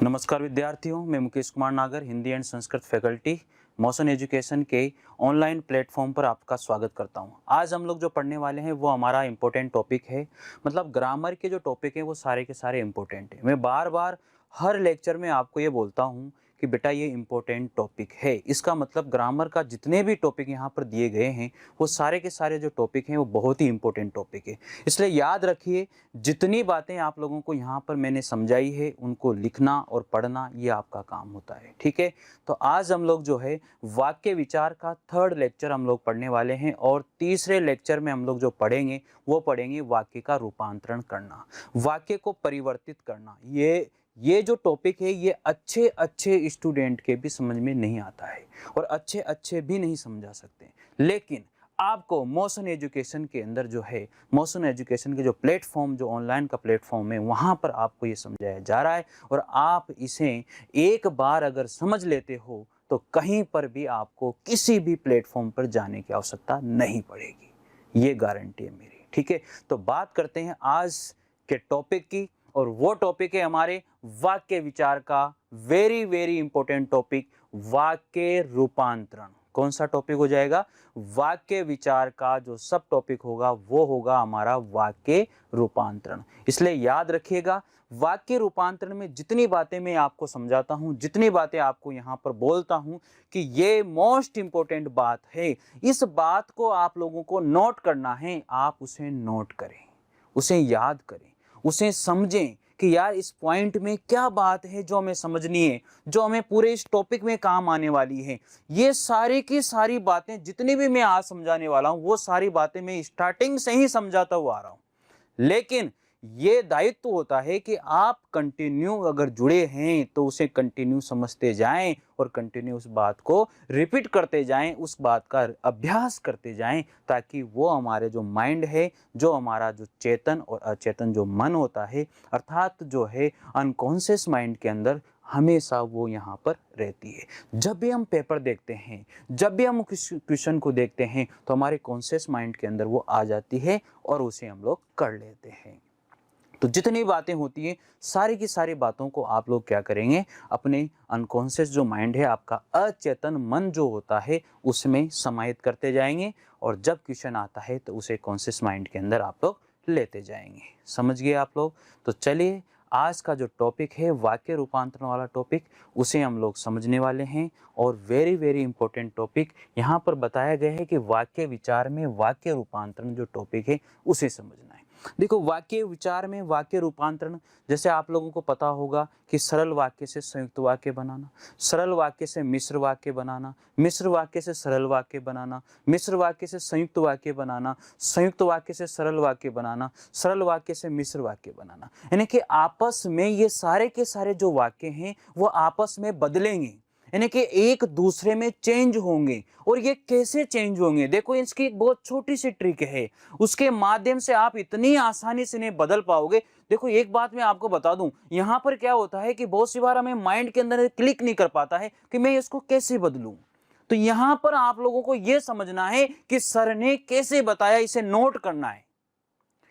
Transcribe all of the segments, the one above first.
नमस्कार विद्यार्थियों, मैं मुकेश कुमार नागर, Hindi and Sanskrit faculty, motion education के ऑनलाइन प्लेटफॉर्म पर आपका स्वागत करता हूं। आज हम लोग जो पढ़ने वाले हैं वो हमारा इम्पोर्टेंट टॉपिक है। मतलब ग्रामर के जो टॉपिक हैं वो सारे के सारे इम्पोर्टेंट हैं। मैं बार बार हर लेक्चर में आपको ये बोलता हूं कि बेटा ये इम्पोर्टेंट टॉपिक है। इसका मतलब ग्रामर का जितने भी टॉपिक यहाँ पर दिए गए हैं वो सारे के सारे जो टॉपिक हैं वो बहुत ही इम्पोर्टेंट टॉपिक है। इसलिए याद रखिए, जितनी बातें आप लोगों को यहाँ पर मैंने समझाई है उनको लिखना और पढ़ना ये आपका काम होता है। ठीक है, तो आज हम लोग जो है वाक्य विचार का थर्ड लेक्चर हम लोग पढ़ने वाले हैं और तीसरे लेक्चर में हम लोग जो पढ़ेंगे वो पढ़ेंगे वाक्य का रूपांतरण करना, वाक्य को परिवर्तित करना। ये जो टॉपिक है ये अच्छे अच्छे स्टूडेंट के भी समझ में नहीं आता है और अच्छे अच्छे भी नहीं समझा सकते, लेकिन आपको मोशन एजुकेशन के अंदर जो है, मोशन एजुकेशन के जो प्लेटफॉर्म, जो ऑनलाइन का प्लेटफॉर्म है, वहाँ पर आपको ये समझाया जा रहा है और आप इसे एक बार अगर समझ लेते हो तो कहीं पर भी आपको किसी भी प्लेटफॉर्म पर जाने की आवश्यकता नहीं पड़ेगी, ये गारंटी है मेरी। ठीक है, तो बात करते हैं आज के टॉपिक की, और वो टॉपिक है हमारे वाक्य विचार का वेरी वेरी इंपॉर्टेंट टॉपिक, वाक्य रूपांतरण। कौन सा टॉपिक हो जाएगा? वाक्य विचार का जो सब टॉपिक होगा वो होगा हमारा वाक्य रूपांतरण। इसलिए याद रखिएगा, वाक्य रूपांतरण में जितनी बातें मैं आपको समझाता हूं, जितनी बातें आपको यहाँ पर बोलता हूं कि ये मोस्ट इंपॉर्टेंट बात है, इस बात को आप लोगों को नोट करना है। आप उसे नोट करें, उसे याद करें, उसे समझें कि यार इस पॉइंट में क्या बात है जो हमें समझनी है, जो हमें पूरे इस टॉपिक में काम आने वाली है। ये सारी की सारी बातें जितनी भी मैं आज समझाने वाला हूं वो सारी बातें मैं स्टार्टिंग से ही समझाता हुआ आ रहा हूं, लेकिन ये दायित्व होता है कि आप कंटिन्यू अगर जुड़े हैं तो उसे कंटिन्यू समझते जाएं और कंटिन्यू उस बात को रिपीट करते जाएं, उस बात का अभ्यास करते जाएं, ताकि वो हमारे जो माइंड है, जो हमारा जो चेतन और अचेतन जो मन होता है, अर्थात जो है अनकॉन्शियस माइंड के अंदर, हमेशा वो यहाँ पर रहती है। जब भी हम पेपर देखते हैं, जब भी हम क्वेश्चन को देखते हैं तो हमारे कॉन्शियस माइंड के अंदर वो आ जाती है और उसे हम लोग कर लेते हैं। तो जितनी बातें होती हैं सारी की सारी बातों को आप लोग क्या करेंगे, अपने अनकॉन्शियस जो माइंड है, आपका अचेतन मन जो होता है, उसमें समाहित करते जाएंगे और जब क्वेश्चन आता है तो उसे कॉन्शियस माइंड के अंदर आप लोग लेते जाएंगे। समझ गए आप लोग? तो चलिए, आज का जो टॉपिक है वाक्य रूपांतरण वाला टॉपिक, उसे हम लोग समझने वाले हैं। और वेरी वेरी इंपॉर्टेंट टॉपिक यहाँ पर बताया गया है कि वाक्य विचार में वाक्य रूपांतरण जो टॉपिक है उसे समझना है। देखो, वाक्य विचार में वाक्य रूपांतरण, जैसे आप लोगों को पता होगा कि सरल वाक्य से संयुक्त वाक्य बनाना, सरल वाक्य से मिश्र वाक्य बनाना, मिश्र वाक्य से सरल वाक्य बनाना, मिश्र वाक्य से संयुक्त वाक्य बनाना, संयुक्त वाक्य से सरल वाक्य बनाना, सरल वाक्य से मिश्र वाक्य बनाना। यानी कि आपस में ये सारे के सारे जो वाक्य हैं वो आपस में बदलेंगे, यानी कि एक दूसरे में चेंज होंगे। और ये कैसे चेंज होंगे? देखो, इसकी एक बहुत छोटी सी ट्रिक है, उसके माध्यम से आप इतनी आसानी से इन्हें बदल पाओगे। देखो, एक बात मैं आपको बता दूं, यहाँ पर क्या होता है कि बहुत सी बार हमें माइंड के अंदर क्लिक नहीं कर पाता है कि मैं इसको कैसे बदलूं। तो यहाँ पर आप लोगों को यह समझना है कि सर ने कैसे बताया, इसे नोट करना है,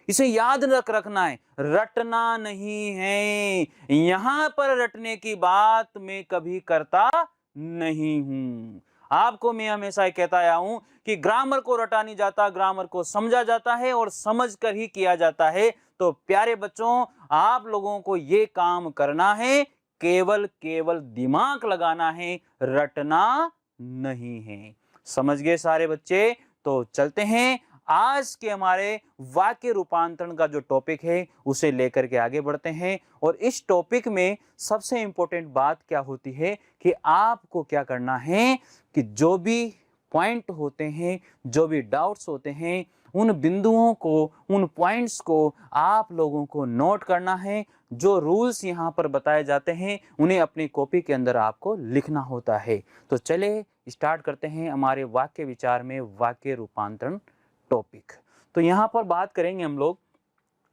इसे याद रखना है, रटना नहीं है। यहां पर रटने की बात मैं कभी करता नहीं हूं। आपको मैं हमेशा कहता आया हूं कि ग्रामर को रटा नहीं जाता, ग्रामर को समझा जाता है और समझ कर ही किया जाता है। तो प्यारे बच्चों, आप लोगों को ये काम करना है, केवल केवल दिमाग लगाना है, रटना नहीं है। समझ गए सारे बच्चे? तो चलते हैं, आज के हमारे वाक्य रूपांतरण का जो टॉपिक है उसे लेकर के आगे बढ़ते हैं। और इस टॉपिक में सबसे इंपॉर्टेंट बात क्या होती है कि आपको क्या करना है कि जो भी पॉइंट होते हैं, जो भी डाउट्स होते हैं, उन बिंदुओं को, उन पॉइंट्स को आप लोगों को नोट करना है। जो रूल्स यहाँ पर बताए जाते हैं उन्हें अपनी कॉपी के अंदर आपको लिखना होता है। तो चले स्टार्ट करते हैं हमारे वाक्य विचार में वाक्य रूपांतरण टॉपिक। तो यहाँ पर बात करेंगे हम लोग,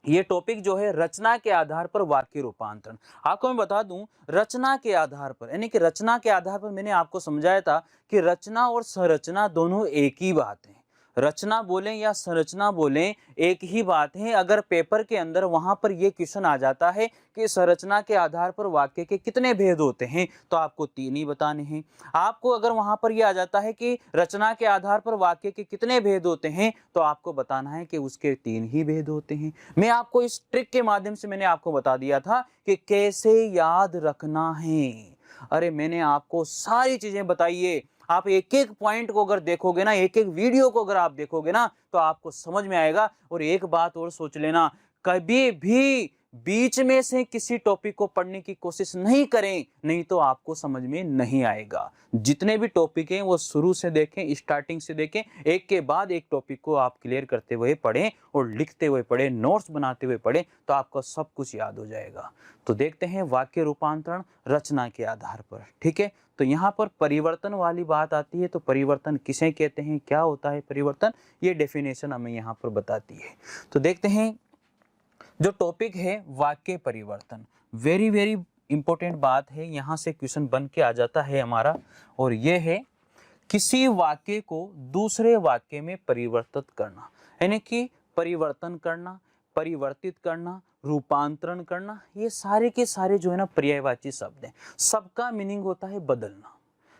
ये टॉपिक जो है रचना के आधार पर वाक्य रूपांतरण। आपको मैं बता दूं, रचना के आधार पर, यानी कि रचना के आधार पर मैंने आपको समझाया था कि रचना और संरचना दोनों एक ही बात है। रचना बोलें या संरचना बोलें, एक ही बात है। अगर पेपर के अंदर वहां पर ये क्वेश्चन आ जाता है कि संरचना के आधार पर वाक्य के कितने भेद होते हैं, तो आपको 3 ही बताने हैं। आपको अगर वहां पर यह आ जाता है कि रचना के आधार पर वाक्य के कितने भेद होते हैं, तो आपको बताना है कि उसके 3 ही भेद होते हैं। मैं आपको इस ट्रिक के माध्यम से मैंने आपको बता दिया था कि कैसे याद रखना है। अरे मैंने आपको सारी चीजें बताई है। आप एक एक पॉइंट को अगर देखोगे ना, एक एक वीडियो को अगर आप देखोगे ना, तो आपको समझ में आएगा। और एक बात और सोच लेना, कभी भी बीच में से किसी टॉपिक को पढ़ने की कोशिश नहीं करें, नहीं तो आपको समझ में नहीं आएगा। जितने भी टॉपिक हैं वो शुरू से देखें, स्टार्टिंग से देखें, एक के बाद एक टॉपिक को आप क्लियर करते हुए पढ़ें और लिखते हुए पढ़ें, नोट्स बनाते हुए पढ़ें, तो आपको सब कुछ याद हो जाएगा। तो देखते हैं वाक्य रूपांतरण रचना के आधार पर। ठीक है, तो यहाँ पर परिवर्तन वाली बात आती है। तो परिवर्तन किसे कहते हैं, क्या होता है परिवर्तन, ये डेफिनेशन हमें यहाँ पर बताती है। तो देखते हैं, जो टॉपिक है वाक्य परिवर्तन, वेरी वेरी इंपॉर्टेंट बात है। यहाँ से क्वेश्चन बन के आ जाता है हमारा, और ये है किसी वाक्य को दूसरे वाक्य में परिवर्तित करना, यानी कि परिवर्तन करना, परिवर्तित करना, रूपांतरण करना, ये सारे के सारे जो है ना पर्यायवाची शब्द हैं। सबका मीनिंग होता है बदलना।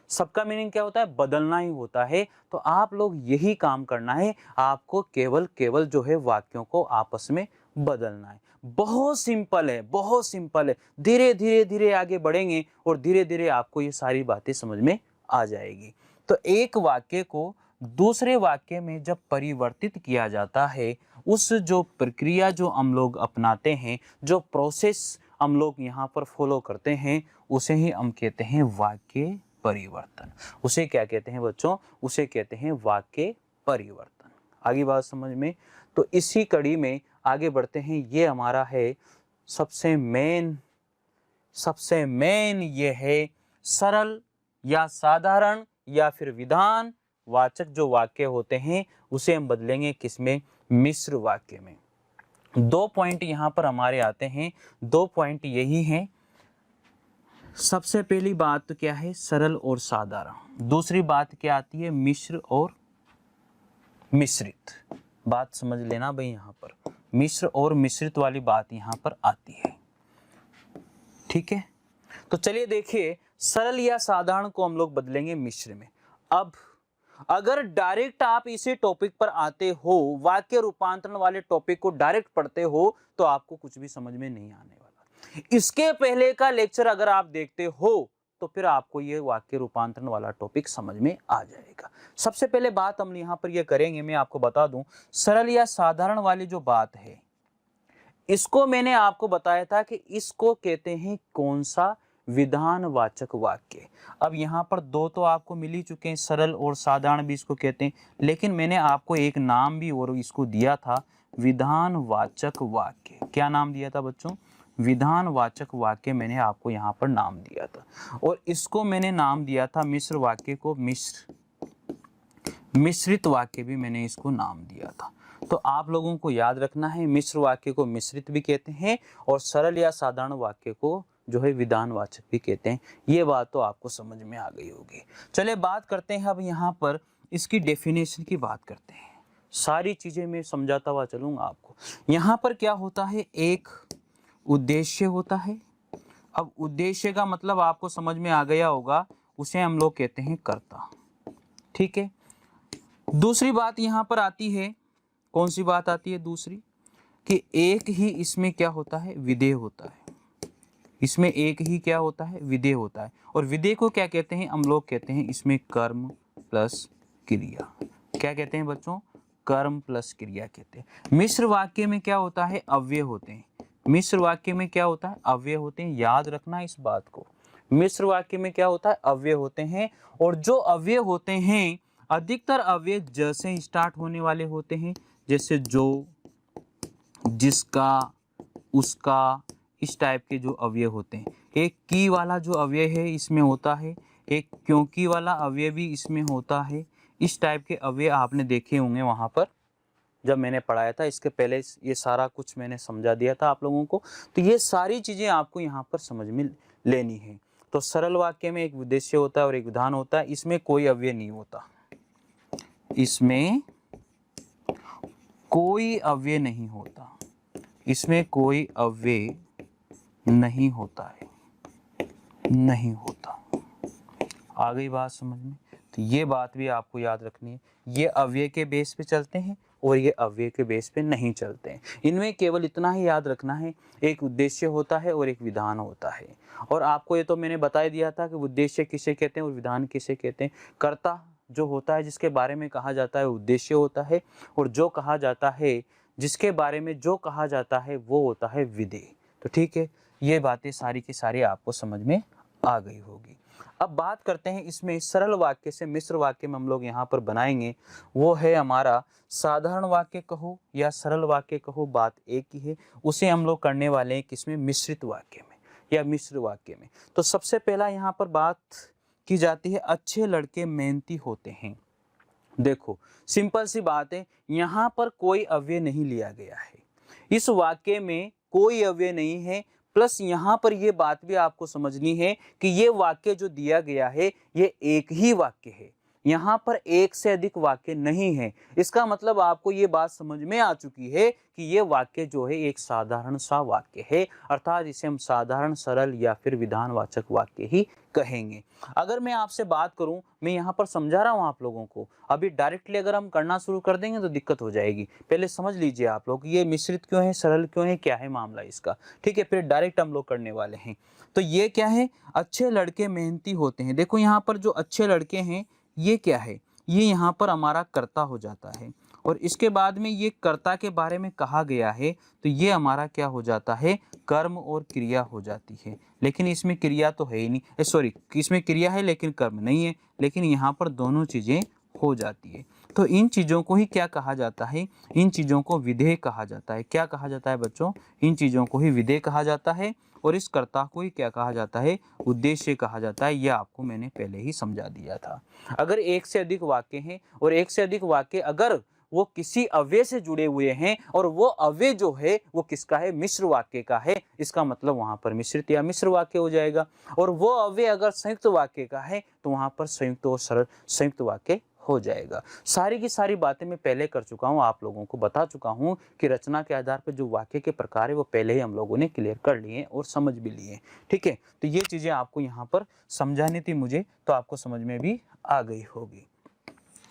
सबका मीनिंग क्या होता है, बदलना ही होता है। तो आप लोग यही काम करना है, आपको केवल जो है वाक्यों को आपस में बदलना है। बहुत सिंपल है, बहुत सिंपल है। धीरे धीरे धीरे आगे बढ़ेंगे और धीरे धीरे आपको ये सारी बातें समझ में आ जाएगी। तो एक वाक्य को दूसरे वाक्य में जब परिवर्तित किया जाता है, उस जो प्रक्रिया जो हम लोग अपनाते हैं, जो प्रोसेस हम लोग यहाँ पर फॉलो करते हैं, उसे ही हम कहते हैं वाक्य परिवर्तन। उसे क्या कहते हैं बच्चों, उसे कहते हैं वाक्य परिवर्तन। आगे बात समझ में। तो इसी कड़ी में आगे बढ़ते हैं। ये हमारा है सबसे मेन ये है सरल या साधारण या फिर विधान वाचक जो वाक्य होते हैं, उसे हम बदलेंगे किसमें, मिश्र वाक्य में। 2 पॉइंट यहाँ पर हमारे आते हैं, 2 पॉइंट यही हैं। सबसे पहली बात तो क्या है, सरल और साधारण। दूसरी बात क्या आती है, मिश्र और मिश्रित। बात समझ लेना भाई, यहाँ पर मिश्र और मिश्रित वाली बात यहाँ पर आती है। ठीक है, तो चलिए देखिए, सरल या साधारण को हम लोग बदलेंगे मिश्र में। अब अगर डायरेक्ट आप इसी टॉपिक पर आते हो, वाक्य रूपांतरण वाले टॉपिक को डायरेक्ट पढ़ते हो, तो आपको कुछ भी समझ में नहीं आने वाला। इसके पहले का लेक्चर अगर आप देखते हो, तो फिर आपको ये वाक्य रूपांतरण वाला टॉपिक समझ में आ जाएगा। सबसे पहले बात हम यहाँ पर ये करेंगे, मैं आपको बता दूं, सरल या साधारण वाली जो बात है, इसको मैंने आपको बताया था कि इसको कहते हैं कौन सा, विधानवाचक वाक्य। अब यहाँ पर 2 तो आपको मिल ही चुके हैं, सरल और साधारण भी इसको कहते हैं, लेकिन मैंने आपको एक नाम भी और इसको दिया था, विधानवाचक वाक्य। क्या नाम दिया था बच्चों, विधानवाचक वाक्य मैंने आपको यहाँ पर नाम दिया था। और इसको मैंने नाम दिया था मिश्र वाक्य को, मिश्रित वाक्य भी मैंने इसको नाम दिया था। तो आप लोगों को याद रखना है, मिश्र वाक्य को मिश्रित भी कहते हैं और सरल या साधारण वाक्य को जो है विधानवाचक भी कहते हैं। ये बात तो आपको समझ में आ गई होगी। चलिए बात करते हैं अब यहाँ पर इसकी डेफिनेशन की बात करते हैं। सारी चीजें मैं समझाता हुआ चलूंगा आपको। यहाँ पर क्या होता है, एक उद्देश्य होता है। अब उद्देश्य का मतलब आपको समझ में आ गया होगा, उसे हम लोग कहते हैं कर्ता। ठीक है, दूसरी बात यहाँ पर आती है, कौन सी बात आती है दूसरी, कि एक ही इसमें क्या होता है, विधेय होता है। इसमें एक ही क्या होता है, विधेय होता है। और विधेय को क्या कहते हैं, हम लोग कहते हैं इसमें कर्म प्लस क्रिया। क्या कहते हैं बच्चों, कर्म प्लस क्रिया कहते हैं। मिश्र वाक्य में क्या होता है, अव्यय होते हैं। मिश्र वाक्य में क्या होता है, अव्यय होते हैं। याद रखना इस बात को, मिश्र वाक्य में क्या होता है, अव्यय होते हैं। और जो अव्यय होते हैं, अधिकतर अव्यय ज से स्टार्ट होने वाले होते हैं, जैसे जो, जिसका, उसका, इस टाइप के जो अव्यय होते हैं। एक की वाला जो अव्यय है इसमें होता है, एक क्योंकि वाला अव्यय भी इसमें होता है। इस टाइप के अव्यय आपने देखे होंगे वहाँ पर जब मैंने पढ़ाया था। इसके पहले ये सारा कुछ मैंने समझा दिया था आप लोगों को। तो ये सारी चीज़ें आपको यहाँ पर समझ में लेनी है। तो सरल वाक्य में एक उद्देश्य होता है और एक विधान होता है। इसमें कोई अव्यय नहीं होता, इसमें कोई अव्यय नहीं होता, इसमें कोई अव्यय नहीं होता है, नहीं होता। आ गई बात समझ में? तो ये बात भी आपको याद रखनी है, ये अव्यय के बेस पे चलते हैं और ये अव्यय के बेस पे नहीं चलते हैं। इनमें केवल इतना ही याद रखना है, एक उद्देश्य होता है और एक विधान होता है। और आपको ये तो मैंने बता ही दिया था कि उद्देश्य किसे कहते हैं और विधान किसे कहते हैं। कर्ता जो होता है, जिसके बारे में कहा जाता है, उद्देश्य होता है, और जो कहा जाता है, जिसके बारे में जो कहा जाता है, वो होता है विधेय। तो ठीक है, ये बातें सारी की सारी आपको समझ में आ गई होगी। अब बात करते हैं इसमें सरल वाक्य से मिश्र वाक्य में हम लोग यहाँ पर बनाएंगे, वो है हमारा साधारण वाक्य कहो या सरल वाक्य कहो, बात एक ही है। उसे हम लोग करने वाले हैं किसमें? मिश्रित वाक्य में या मिश्र वाक्य में। तो सबसे पहला यहाँ पर बात की जाती है, अच्छे लड़के मेहनती होते हैं। देखो सिंपल सी बात है, यहाँ पर कोई अव्यय नहीं लिया गया है, इस वाक्य में कोई अव्यय नहीं है। प्लस यहाँ पर ये बात भी आपको समझनी है कि ये वाक्य जो दिया गया है ये एक ही वाक्य है, यहाँ पर एक से अधिक वाक्य नहीं है। इसका मतलब आपको ये बात समझ में आ चुकी है कि ये वाक्य जो है एक साधारण सा वाक्य है, अर्थात इसे हम साधारण, सरल या फिर विधानवाचक वाक्य ही कहेंगे। अगर मैं आपसे बात करूं, मैं यहाँ पर समझा रहा हूँ आप लोगों को, अभी डायरेक्टली अगर हम करना शुरू कर देंगे तो दिक्कत हो जाएगी। पहले समझ लीजिए आप लोग ये मिश्रित क्यों है, सरल क्यों है, क्या है मामला इसका, ठीक है? फिर डायरेक्ट हम लोग करने वाले हैं। तो ये क्या है? अच्छे लड़के मेहनती होते हैं। देखो यहाँ पर जो अच्छे लड़के हैं ये क्या है? ये यहाँ पर हमारा कर्ता हो जाता है, और इसके बाद में ये कर्ता के बारे में कहा गया है, तो ये हमारा क्या हो जाता है? कर्म और क्रिया हो जाती है। लेकिन इसमें क्रिया तो है ही नहीं, सॉरी, इसमें क्रिया है लेकिन कर्म नहीं है, लेकिन यहाँ पर दोनों चीजें हो जाती है। तो इन चीजों को ही क्या कहा जाता है? इन चीजों को विधेय कहा जाता है। क्या कहा जाता है बच्चों? इन चीजों को ही विधेय कहा जाता है, और इस कर्ता को ही क्या कहा जाता है? उद्देश्य कहा जाता है। यह आपको मैंने पहले ही समझा दिया था। अगर एक से अधिक वाक्य हैं और एक से अधिक वाक्य अगर वो किसी अव्यय से जुड़े हुए हैं और वो अव्यय जो है वो किसका है? मिश्र वाक्य का है, इसका मतलब वहां पर मिश्रित या मिश्र वाक्य हो जाएगा। और वो अव्यय अगर संयुक्त वाक्य का है तो वहां पर संयुक्त और सरल संयुक्त वाक्य हो जाएगा। सारी की सारी बातें मैं पहले कर चुका हूं, आप लोगों को बता चुका हूं कि रचना के आधार पर जो वाक्य के प्रकार है वो पहले ही हम लोगों ने क्लियर कर लिए और समझ भी लिए, ठीक है? तो ये चीजें आपको यहाँ पर समझानी थी मुझे, तो आपको समझ में भी आ गई होगी।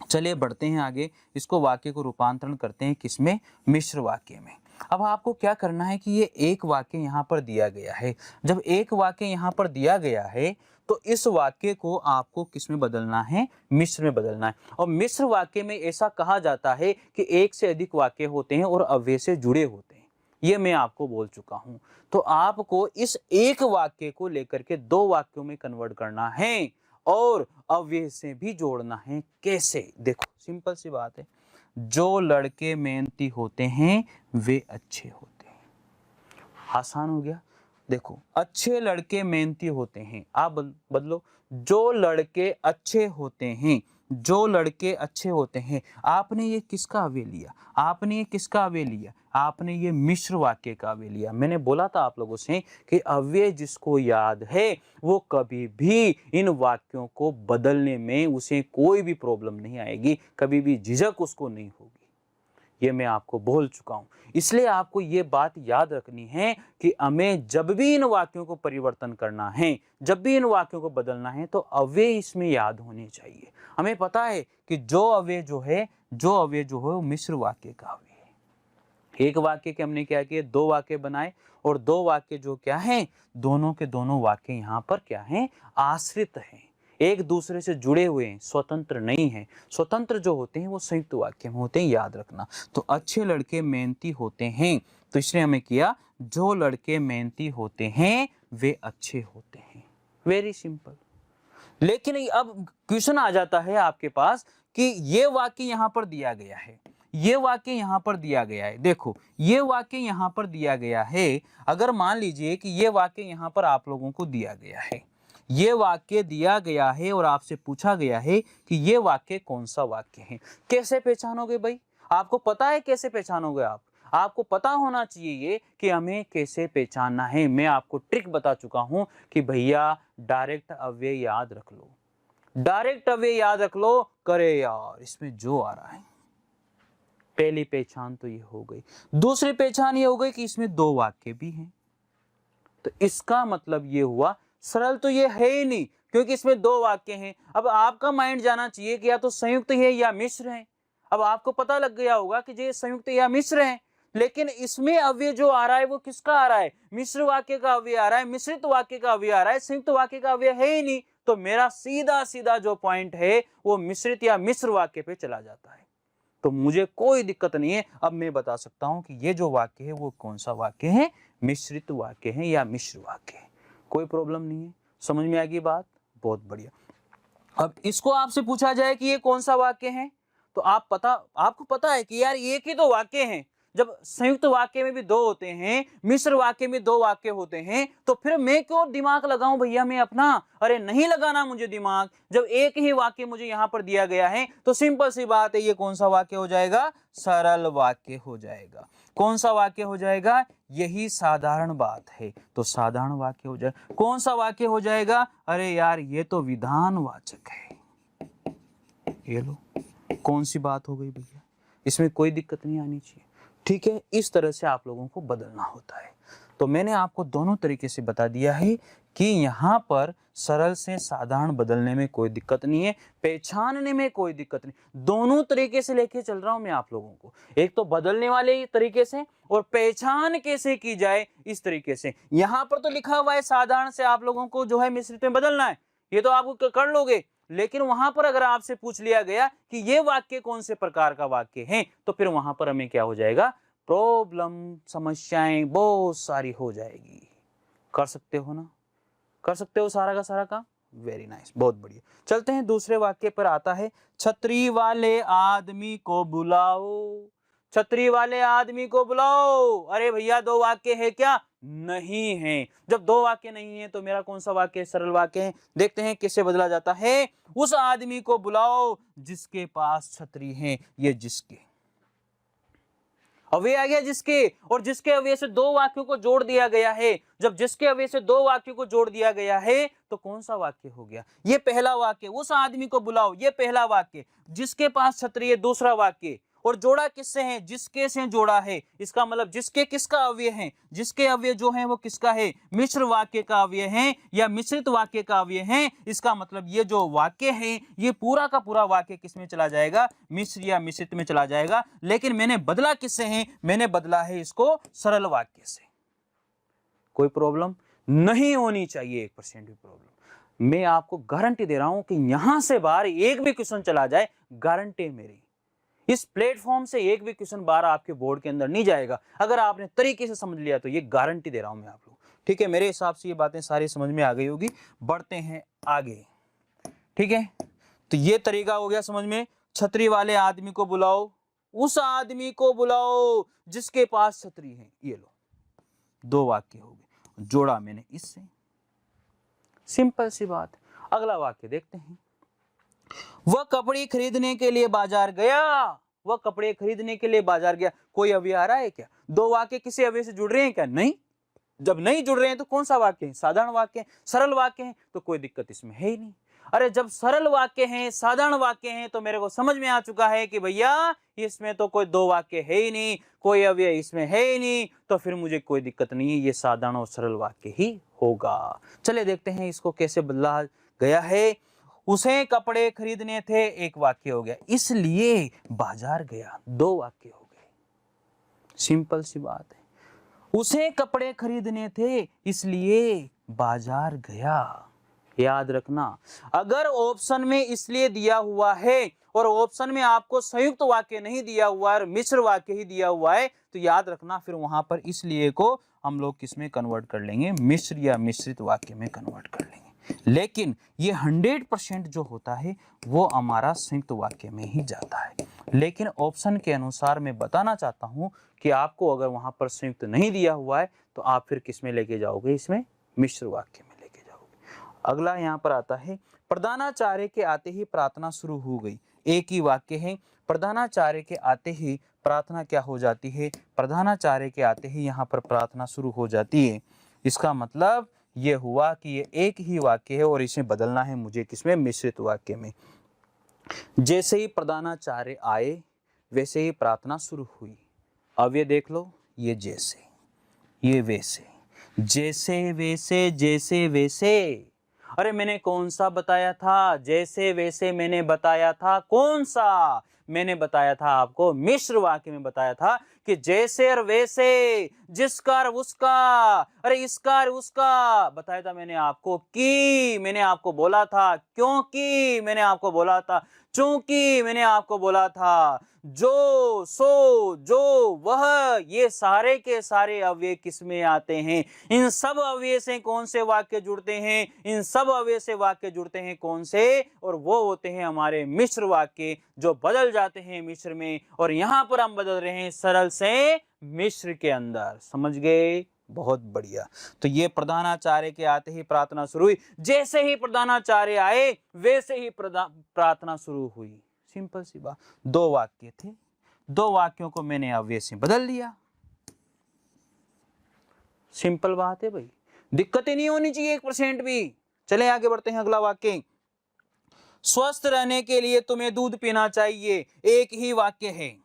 चलिए बढ़ते हैं आगे, इसको वाक्य को रूपांतरण करते हैं किसमें? मिश्र वाक्य में। अब आपको क्या करना है कि ये एक वाक्य यहाँ पर दिया गया है, जब एक वाक्य यहाँ पर दिया गया है तो इस वाक्य को आपको किस में बदलना है? मिश्र में बदलना है। और मिश्र वाक्य में ऐसा कहा जाता है कि एक से अधिक वाक्य होते हैं और अव्यय से जुड़े होते हैं, ये मैं आपको बोल चुका हूं। तो आपको इस एक वाक्य को लेकर के दो वाक्यों में कन्वर्ट करना है और अव्यय से भी जोड़ना है। कैसे? देखो सिंपल सी बात है, जो लड़के मेहनती होते हैं वे अच्छे होते हैं। आसान हो गया। देखो अच्छे लड़के मेहनती होते हैं, आप बदलो, जो लड़के अच्छे होते हैं, जो लड़के अच्छे होते हैं। आपने ये किसका अव्यय लिया? आपने ये किसका अव्यय लिया? आपने ये मिश्र वाक्य का अव्यय लिया। मैंने बोला था आप लोगों से कि अव्यय जिसको याद है वो कभी भी इन वाक्यों को बदलने में उसे कोई भी प्रॉब्लम नहीं आएगी, कभी भी झिझक उसको नहीं होगी। ये मैं आपको बोल चुका हूं। इसलिए आपको ये बात याद रखनी है कि हमें जब भी इन वाक्यों को परिवर्तन करना है, जब भी इन वाक्यों को बदलना है, तो अव्यय इसमें याद होने चाहिए। हमें पता है कि जो अव्यय जो है वो मिश्र वाक्य का अव्यय है। एक वाक्य के हमने क्या किया? दो वाक्य बनाए, और दो वाक्य जो क्या है? दोनों के दोनों वाक्य यहाँ पर क्या है? आश्रित हैं, एक दूसरे से जुड़े हुए हैं, स्वतंत्र नहीं है। स्वतंत्र जो होते हैं वो संयुक्त वाक्य में होते हैं, याद रखना। तो अच्छे लड़के मेहनती होते हैं, तो इसने हमें किया जो लड़के मेहनती होते हैं वे अच्छे होते हैं। Very simple. लेकिन अब क्वेश्चन आ जाता है आपके पास कि ये वाक्य यहाँ पर दिया गया है, ये वाक्य यहाँ पर दिया गया है। देखो ये वाक्य यहाँ पर दिया गया है, अगर मान लीजिए कि ये वाक्य यहाँ पर आप लोगों को दिया गया है, ये वाक्य दिया गया है और आपसे पूछा गया है कि ये वाक्य कौन सा वाक्य है, कैसे पहचानोगे भाई? आपको पता है कैसे पहचानोगे? आपको पता होना चाहिए ये कि हमें कैसे पहचानना है। मैं आपको ट्रिक बता चुका हूं कि भैया डायरेक्ट अव्यय याद रख लो, डायरेक्ट अव्यय याद रख लो। करे यार, इसमें जो आ रहा है पहली पहचान तो ये हो गई। दूसरी पहचान ये हो गई कि इसमें दो वाक्य भी हैं, तो इसका मतलब ये हुआ सरल तो ये है ही नहीं, क्योंकि इसमें दो वाक्य हैं। अब आपका माइंड जाना चाहिए कि या तो संयुक्त है या मिश्र है। अब आपको पता लग गया होगा कि ये संयुक्त या मिश्र है, लेकिन इसमें अव्यय जो आ रहा है वो किसका आ रहा है? मिश्र वाक्य का अव्यय आ रहा है, मिश्रित वाक्य का अव्यय आ रहा है, संयुक्त वाक्य का अव्यय है ही नहीं। तो मेरा सीधा सीधा जो पॉइंट है वो मिश्रित या मिश्र वाक्य पे चला जाता है। तो मुझे कोई दिक्कत नहीं है, अब मैं बता सकता हूं कि ये जो वाक्य है वो कौन सा वाक्य है, मिश्रित वाक्य है या मिश्र वाक्य है। कोई प्रॉब्लम नहीं है, समझ में आ गई बात? बहुत बढ़िया। अब इसको आपसे पूछा जाए कि ये कौन सा वाक्य है, तो आपको पता है कि यार एक ही तो वाक्य है। जब संयुक्त वाक्य में भी दो होते हैं, मिश्र वाक्य में दो वाक्य होते हैं, तो फिर मैं क्यों दिमाग लगाऊं भैया मैं अपना? अरे नहीं लगाना मुझे दिमाग, जब एक ही वाक्य मुझे यहां पर दिया गया है तो सिंपल सी बात है, ये कौन सा वाक्य हो जाएगा? सरल वाक्य हो जाएगा। कौन सा वाक्य हो जाएगा? यही साधारण बात है, तो साधारण वाक्य हो जाएगा। कौन सा वाक्य हो जाएगा? अरे यार ये तो विधानवाचक है। ये लो, कौन सी बात हो गई भैया, इसमें कोई दिक्कत नहीं आनी चाहिए। ठीक है, इस तरह से आप लोगों को बदलना होता है। तो मैंने आपको दोनों तरीके से बता दिया है कि यहाँ पर सरल से साधारण बदलने में कोई दिक्कत नहीं है, पहचानने में कोई दिक्कत नहीं। दोनों तरीके से लेके चल रहा हूं मैं आप लोगों को, एक तो बदलने वाले तरीके से और पहचान कैसे की जाए इस तरीके से। यहाँ पर तो लिखा हुआ है साधारण से आप लोगों को जो है मिश्रित में बदलना है, ये तो आप कर लोगे। लेकिन वहां पर अगर आपसे पूछ लिया गया कि ये वाक्य कौन से प्रकार का वाक्य है, तो फिर वहां पर हमें क्या हो जाएगा? प्रॉब्लम, समस्याएं बहुत सारी हो जाएगी। कर सकते हो ना? कर सकते हो सारा का सारा काम? वेरी नाइस, बहुत बढ़िया। चलते हैं दूसरे वाक्य पर। आता है छतरी वाले आदमी को बुलाओ। छतरी वाले आदमी को बुलाओ। अरे भैया दो वाक्य है क्या? नहीं है। जब दो वाक्य नहीं है तो मेरा कौन सा वाक्य सरल वाक्य है? देखते हैं कैसे बदला जाता है। उस आदमी को बुलाओ जिसके पास छतरी है। ये जिसके अव्यय आ गया, जिसके, और जिसके अव्यय से दो वाक्यों को जोड़ दिया गया है। जब जिसके अव्यय से दो वाक्यों को जोड़ दिया गया है तो कौन सा वाक्य हो गया? ये पहला वाक्य, उस आदमी को बुलाओ, ये पहला वाक्य। जिसके पास छतरी है, दूसरा वाक्य। और जोड़ा किससे है? जिसके से जोड़ा है। इसका मतलब जिसके किसका अव्यय है? जिसके अव्यय जो है वो किसका है? मिश्र वाक्य का अव्यय है या मिश्रित वाक्य का अव्यय है। इसका मतलब ये जो वाक्य है ये पूरा का पूरा वाक्य किसमें चला जाएगा? मिश्र या मिश्रित में चला जाएगा। लेकिन मैंने बदला किससे है? मैंने बदला है इसको सरल वाक्य से। कोई प्रॉब्लम नहीं होनी चाहिए, 1% भी प्रॉब्लम। मैं आपको गारंटी दे रहा हूं कि यहां से बाहर एक भी क्वेश्चन चला जाए, गारंटी है मेरी, इस प्लेटफॉर्म से एक भी क्वेश्चन बाहर आपके बोर्ड के अंदर नहीं जाएगा। अगर आपने तरीके से समझ लिया तो ये गारंटी दे रहा हूं मैं आप लोग। ठीक है, मेरे हिसाब से ये बातें सारी समझ में आ गई होगी। बढ़ते हैं आगे। ठीक है, तो ये तरीका हो गया समझ में। छतरी वाले आदमी को बुलाओ, उस आदमी को बुलाओ जिसके पास छतरी है। ये लो, दो वाक्य हो गए, जोड़ा मैंने इससे। सिंपल सी बात। अगला वाक्य देखते हैं। वह कपड़े खरीदने के लिए बाजार गया। वह कपड़े खरीदने के लिए बाजार गया। कोई अव्यय आ रहा है क्या? दो वाक्य किसी अव्यय से जुड़ रहे हैं क्या? नहीं। जब नहीं जुड़ रहे हैं तो कौन सा वाक्य है? साधारण वाक्य है, सरल वाक्य है, तो कोई दिक्कत इसमें है ही नहीं। अरे जब सरल वाक्य हैं, साधारण वाक्य हैं, तो मेरे को समझ में आ चुका है कि भैया इसमें तो कोई दो वाक्य है ही नहीं, कोई अव्यय इसमें है ही नहीं, तो फिर मुझे कोई दिक्कत नहीं है, ये साधारण और सरल वाक्य ही होगा। चलिए देखते हैं इसको कैसे बदला गया है। उसे कपड़े खरीदने थे, एक वाक्य हो गया, इसलिए बाजार गया, दो वाक्य हो गए। सिंपल सी बात है। उसे कपड़े खरीदने थे इसलिए बाजार गया। याद रखना, अगर ऑप्शन में इसलिए दिया हुआ है और ऑप्शन में आपको संयुक्त वाक्य नहीं दिया हुआ है, मिश्र वाक्य ही दिया हुआ है, तो याद रखना फिर वहां पर इसलिए को हम लोग किस में कन्वर्ट कर लेंगे? मिश्र या मिश्रित वाक्य में कन्वर्ट कर लेंगे। लेकिन ये 100% जो होता है वो हमारा संयुक्त वाक्य में ही जाता है। लेकिन ऑप्शन के अनुसार मैं बताना चाहता हूं कि आपको अगर वहां पर संयुक्त नहीं दिया हुआ है तो आप फिर किस में लेके जाओगे? इसमें मिश्र वाक्य में लेके जाओगे। अगला यहाँ पर आता है, प्रधानाचार्य के आते ही प्रार्थना शुरू हो गई। एक ही वाक्य है। प्रधानाचार्य के आते ही प्रार्थना क्या हो जाती है? प्रधानाचार्य के आते ही यहाँ पर प्रार्थना शुरू हो जाती है। इसका मतलब ये हुआ कि ये एक ही वाक्य है और इसे बदलना है मुझे किसमें? मिश्रित वाक्य में। जैसे ही प्रधानाचार्य आए, वैसे ही प्रार्थना शुरू हुई। अब ये देख लो, ये जैसे, ये वैसे, जैसे वैसे जैसे वैसे। अरे मैंने कौन सा बताया था? जैसे वैसे मैंने बताया था। कौन सा? मैंने बताया था आपको, मिश्र वाक्य में बताया था कि जैसे और वैसे, जिसका और उसका, अरे इसका और उसका बताया था मैंने आपको। कि मैंने आपको बोला था, क्योंकि मैंने आपको बोला था, चूंकि मैंने आपको बोला था, जो, सो, जो, वह, ये सारे के सारे अव्यय किसमें आते हैं? इन सब अव्यय से कौन से वाक्य जुड़ते हैं? इन सब अव्यय से वाक्य जुड़ते हैं कौन से? और वो होते हैं हमारे मिश्र वाक्य, जो बदल जाते हैं मिश्र में। और यहां पर हम बदल रहे हैं सरल से मिश्र के अंदर। समझ गए? बहुत बढ़िया। तो ये प्रधानाचार्य के आते ही प्रार्थना शुरू हुई। जैसे ही प्रधानाचार्य आए वैसे ही प्रार्थना शुरू हुई। सिंपल सी बात। दो वाक्य थे, दो वाक्यों को मैंने अव्यय से बदल दिया। सिंपल बात है भाई, दिक्कत ही नहीं होनी चाहिए 1% भी। चले आगे बढ़ते हैं, अगला वाक्य। स्वस्थ रहने के लिए तुम्हें दूध पीना चाहिए। एक ही वाक्य है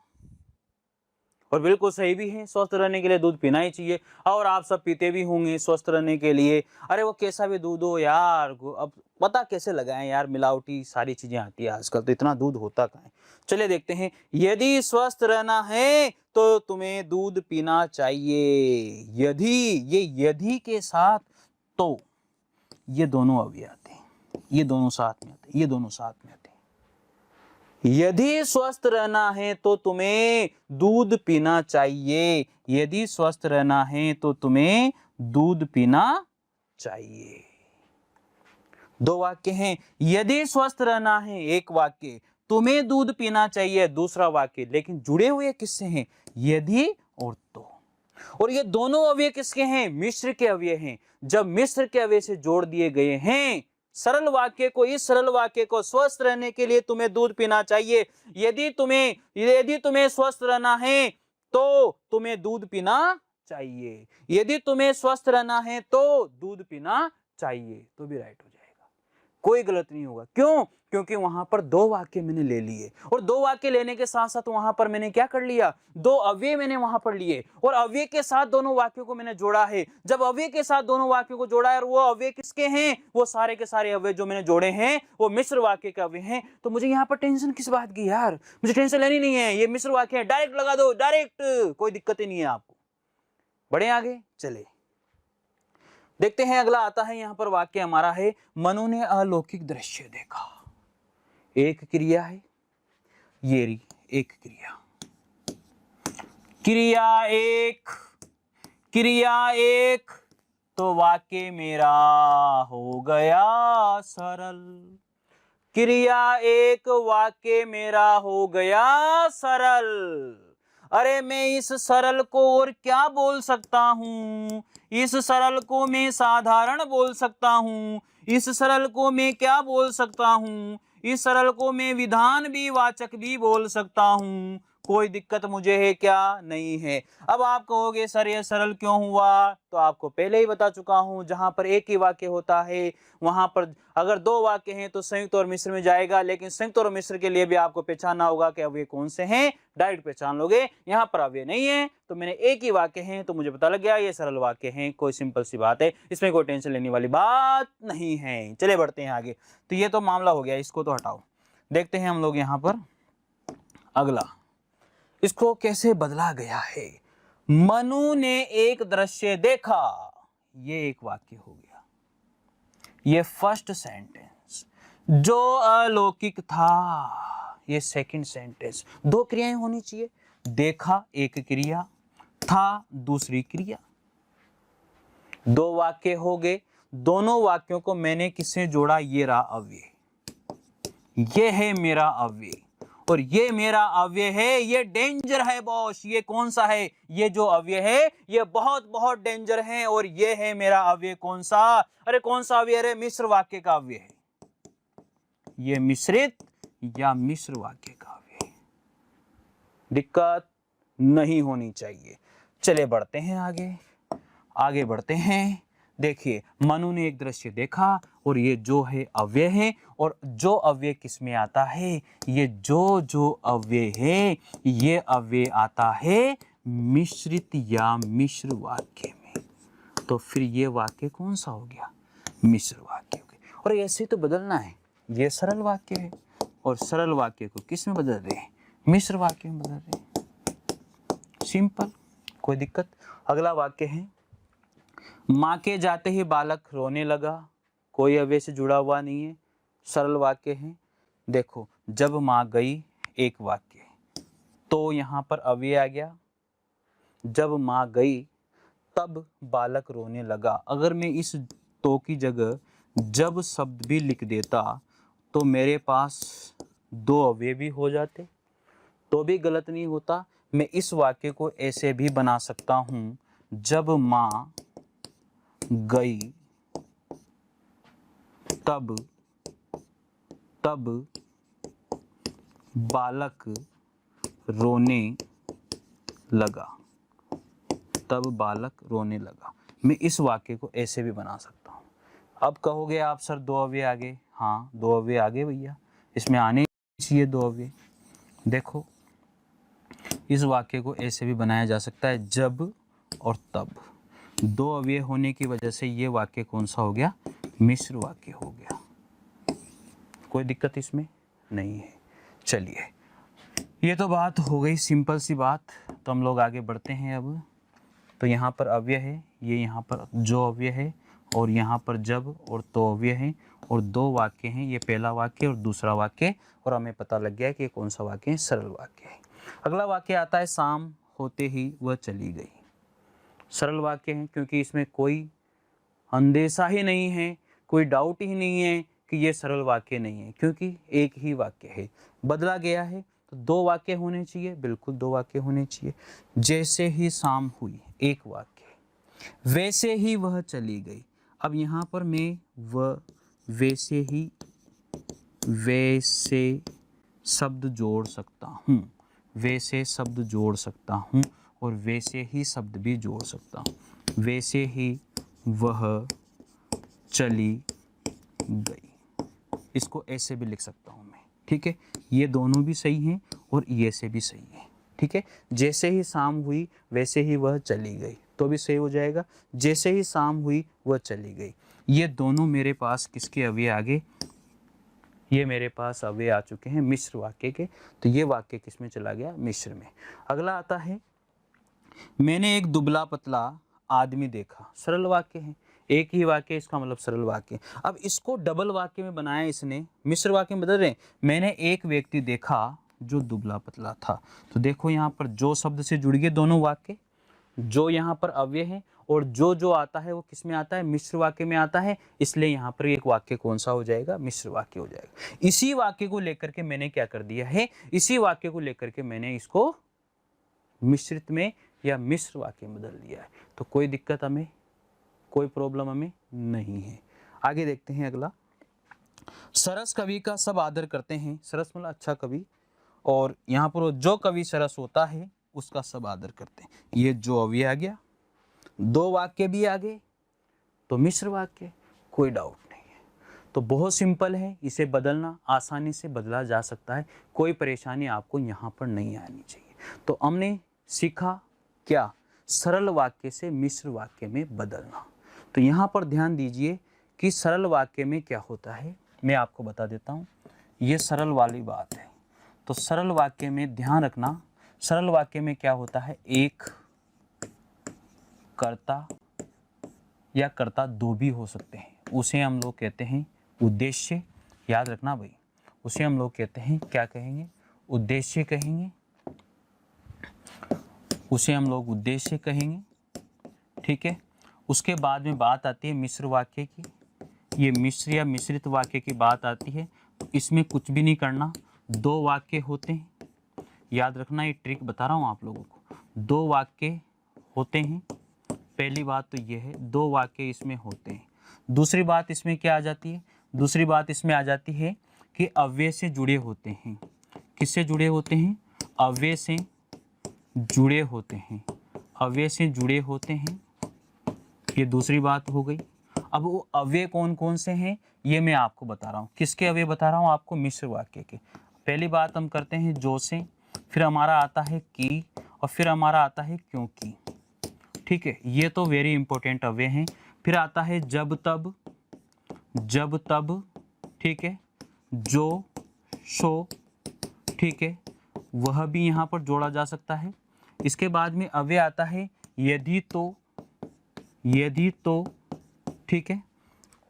और बिल्कुल सही भी है, स्वस्थ रहने के लिए दूध पीना ही चाहिए। और आप सब पीते भी होंगे स्वस्थ रहने के लिए। अरे वो कैसा भी दूध हो यार, अब पता कैसे लगाएं यार, मिलावटी सारी चीजें आती है आजकल, तो इतना दूध होता कहाँ है। चलिए देखते हैं, यदि स्वस्थ रहना है तो तुम्हें दूध पीना चाहिए। यदि, ये यदि के साथ तो, ये दोनों अव्यय आते हैं, ये दोनों साथ में आते हैं, ये दोनों साथ में आते हैं। यदि स्वस्थ रहना है तो तुम्हें दूध पीना चाहिए। यदि स्वस्थ रहना है तो तुम्हें दूध पीना चाहिए। दो वाक्य हैं, यदि स्वस्थ रहना है एक वाक्य, तुम्हें दूध पीना चाहिए दूसरा वाक्य, लेकिन जुड़े हुए किससे हैं? यदि और तो। और ये दोनों अव्यय किसके हैं? मिश्र के अव्यय हैं। जब मिश्र के अव्यय से जोड़ दिए गए हैं सरल वाक्य को, इस सरल वाक्य को, स्वस्थ रहने के लिए तुम्हें दूध पीना चाहिए, यदि तुम्हें स्वस्थ रहना है तो तुम्हें दूध पीना चाहिए। यदि तुम्हें स्वस्थ रहना है तो दूध पीना चाहिए, तो भी राइट हो जाएगा, कोई गलत नहीं होगा। क्यों? क्योंकि वहां पर दो वाक्य मैंने ले लिए, और दो वाक्य लेने के साथ साथ वहां पर मैंने क्या कर लिया? दो अव्यय मैंने वहां पर लिए, और अव्यय के साथ दोनों वाक्यों को मैंने जोड़ा है। जब अव्यय के साथ दोनों वाक्यों को जोड़ा है, और वो अव्यय किसके हैं? वो सारे के सारे अव्यय जो मैंने जोड़े हैं वो मिश्र वाक्य के अव्यय हैं। तो मुझे यहाँ पर टेंशन किस बात की यार? मुझे टेंशन लेनी नहीं है, ये मिश्र वाक्य है, डायरेक्ट लगा दो, डायरेक्ट, कोई दिक्कत ही नहीं है आपको। बढ़े आगे, चले देखते हैं। अगला आता है यहां पर वाक्य हमारा है, मनु ने अलौकिक दृश्य देखा। एक क्रिया है, ये रही एक क्रिया, क्रिया एक, तो वाक्य मेरा हो गया सरल। क्रिया एक, वाक्य मेरा हो गया सरल। अरे मैं इस सरल को और क्या बोल सकता हूं? इस सरल को मैं साधारण बोल सकता हूं। इस सरल को मैं क्या बोल सकता हूं? इस सरल को मैं विधान भी वाचक भी बोल सकता हूं। कोई दिक्कत मुझे है क्या? नहीं है। अब आप कहोगे सर ये सरल क्यों हुआ? तो आपको पहले ही बता चुका हूं, जहां पर एक ही वाक्य होता है वहां पर अगर दो वाक्य हैं तो संयुक्त और मिश्र में जाएगा, लेकिन संयुक्त और मिश्र के लिए भी आपको पहचानना होगा कि अव्यय कौन से हैं, डायरेक्ट पहचान लोगे। यहाँ पर अव्यय नहीं है तो मैंने एक ही वाक्य है तो मुझे पता लग गया ये सरल वाक्य है। कोई सिंपल सी बात है, इसमें कोई टेंशन लेने वाली बात नहीं है। चले बढ़ते हैं आगे। तो ये तो मामला हो गया, इसको तो हटाओ। देखते हैं हम लोग यहाँ पर अगला, इसको कैसे बदला गया है। मनु ने एक दृश्य देखा, ये एक वाक्य हो गया। ये फर्स्ट सेंटेंस, जो अलौकिक था, ये सेकंड सेंटेंस। दो क्रियाएं होनी चाहिए, देखा एक क्रिया, था दूसरी क्रिया। दो वाक्य हो गए, दोनों वाक्यों को मैंने किससे जोड़ा? ये रहा अव्यय, ये है मेरा अव्यय, और ये मेरा अव्यय है। ये डेंजर है बॉस। ये कौन सा है? ये जो अव्यय है ये बहुत बहुत डेंजर है, और ये है मेरा अव्यय। कौन सा? अरे कौन सा अव्यय है? मिश्र वाक्य का अव्यय है। ये मिश्रित या मिश्र वाक्य का अव्यय। दिक्कत नहीं होनी चाहिए। चले बढ़ते हैं आगे, आगे बढ़ते हैं। देखिए, मनु ने एक दृश्य देखा और ये जो है अव्यय है, और जो अव्यय किस में आता है, ये जो अव्यय है ये अव्यय आता है मिश्रित या मिश्र वाक्य में। तो फिर ये वाक्य कौन सा हो गया, मिश्र वाक्य हो गया। और ऐसे तो बदलना है, ये सरल वाक्य है और सरल वाक्य को किस में बदल रहे हैं, मिश्र वाक्य में बदल रहे हैं। सिंपल, कोई दिक्कत। अगला वाक्य है, माँ के जाते ही बालक रोने लगा। कोई अव्यय से जुड़ा हुआ नहीं है, सरल वाक्य है। देखो, जब माँ गई एक वाक्य, तो यहाँ पर अव्यय आ गया। जब माँ गई तब बालक रोने लगा। अगर मैं इस तो की जगह जब शब्द भी लिख देता तो मेरे पास दो अव्यय भी हो जाते, तो भी गलत नहीं होता। मैं इस वाक्य को ऐसे भी बना सकता हूँ, जब माँ गई तब बालक रोने लगा। तब बालक रोने लगा। मैं इस वाक्य को ऐसे भी बना सकता हूँ। अब कहोगे आप सर दो अव्यय आगे, हाँ दो अव्यय आगे भैया, इसमें आने चाहिए दो अव्यय। देखो, इस वाक्य को ऐसे भी बनाया जा सकता है, जब और तब। दो अव्यय होने की वजह से ये वाक्य कौन सा हो गया, मिश्र वाक्य हो गया। कोई दिक्कत इसमें नहीं है। चलिए, ये तो बात हो गई सिंपल सी बात। तो हम लोग आगे बढ़ते हैं अब। तो यहाँ पर अव्यय है, ये यहाँ पर जो अव्यय है, और यहाँ पर जब और तो अव्यय है, और दो वाक्य हैं, ये पहला वाक्य और दूसरा वाक्य, और हमें पता लग गया कि कौन सा वाक्य है, सरल वाक्य है। अगला वाक्य आता है, शाम होते ही वह चली गई। सरल वाक्य है, क्योंकि इसमें कोई अंदेशा ही नहीं है, कोई डाउट ही नहीं है कि ये सरल वाक्य नहीं है, क्योंकि एक ही वाक्य है, बदला गया है। तो दो वाक्य होने चाहिए, बिल्कुल दो वाक्य होने चाहिए। जैसे ही शाम हुई, एक वाक्य। वैसे ही वह चली गई। अब यहाँ पर मैं वह, वैसे ही, वैसे शब्द जोड़ सकता हूँ, वैसे शब्द जोड़ सकता हूँ, और वैसे ही शब्द भी जोड़ सकता हूँ। वैसे ही वह चली गई, इसको ऐसे भी लिख सकता हूँ मैं, ठीक है। ये दोनों भी सही हैं और ये से भी सही है, ठीक है। जैसे ही शाम हुई वैसे ही वह चली गई, तो भी सही हो जाएगा। जैसे ही शाम हुई वह चली गई, ये दोनों मेरे पास किसके अव्यय आगे, ये मेरे पास अव्यय आ चुके हैं मिश्र वाक्य के। तो ये वाक्य किस में चला गया, मिश्र में। अगला आता है, मैंने एक दुबला पतला आदमी देखा। सरल वाक्य है, एक ही वाक्य, इसका मतलब सरल वाक्य। अब इसको डबल वाक्य में बनाया इसने, मिश्र वाक्य में बदल रहे हैं। मैंने एक व्यक्ति देखा जो दुबला पतला था। तो देखो यहाँ पर जो शब्द से जुड़ गए दोनों वाक्य, जो यहाँ पर अव्यय है और जो आता है वो किस में आता है, मिश्र वाक्य में आता है। इसलिए यहाँ पर एक वाक्य कौन सा हो जाएगा, मिश्र वाक्य हो जाएगा। इसी वाक्य को लेकर के मैंने क्या कर दिया है, इसी वाक्य को लेकर के मैंने इसको मिश्रित में या मिश्र वाक्य में बदल दिया है। तो कोई दिक्कत हमें, कोई प्रॉब्लम हमें नहीं है। आगे देखते हैं अगला, सरस कवि का सब आदर करते हैं। सरस मतलब अच्छा कवि, और यहाँ पर जो कवि सरस होता है उसका सब आदर करते हैं। ये जो अव्यय आ गया, दो वाक्य भी आ गए, तो मिश्र वाक्य, कोई डाउट नहीं है। तो बहुत सिंपल है, इसे बदलना आसानी से बदला जा सकता है, कोई परेशानी आपको यहाँ पर नहीं आनी चाहिए। तो हमने सीखा क्या, सरल वाक्य से मिश्र वाक्य में बदलना। तो यहाँ पर ध्यान दीजिए कि सरल वाक्य में क्या होता है, मैं आपको बता देता हूँ। ये सरल वाली बात है। तो सरल वाक्य में ध्यान रखना, सरल वाक्य में क्या होता है, एक कर्ता या कर्ता दो भी हो सकते हैं, उसे हम लोग कहते हैं उद्देश्य। याद रखना भाई, उसे हम लोग कहते हैं, क्या कहेंगे, उद्देश्य कहेंगे, उसे हम लोग उद्देश्य कहेंगे, ठीक है। उसके बाद में बात आती है मिश्र वाक्य की। ये मिश्र या मिश्रित वाक्य की बात आती है, तो इसमें कुछ भी नहीं करना, दो वाक्य होते हैं। याद रखना, ये ट्रिक बता रहा हूँ आप लोगों को, दो वाक्य होते हैं। पहली बात तो ये है, दो वाक्य इसमें होते हैं। दूसरी बात इसमें क्या आ जाती है, दूसरी बात इसमें आ जाती है कि अव्यय से जुड़े होते हैं। किससे जुड़े होते हैं, अव्यय से जुड़े होते हैं, अव्यय से जुड़े होते हैं, ये दूसरी बात हो गई। अब वो अव्यय कौन कौन से हैं ये मैं आपको बता रहा हूँ। किसके अव्यय बता रहा हूँ आपको? मिश्र वाक्य के। पहली बात हम करते हैं जो से, फिर हमारा आता है की, और फिर हमारा आता है क्योंकि। ठीक है, ये तो वेरी इंपॉर्टेंट अव्यय हैं। फिर आता है जब तब, जब तब, ठीक है, जो सो, ठीक है, वह भी यहाँ पर जोड़ा जा सकता है। इसके बाद में अव्यय आता है यदि तो, यदि तो, ठीक है,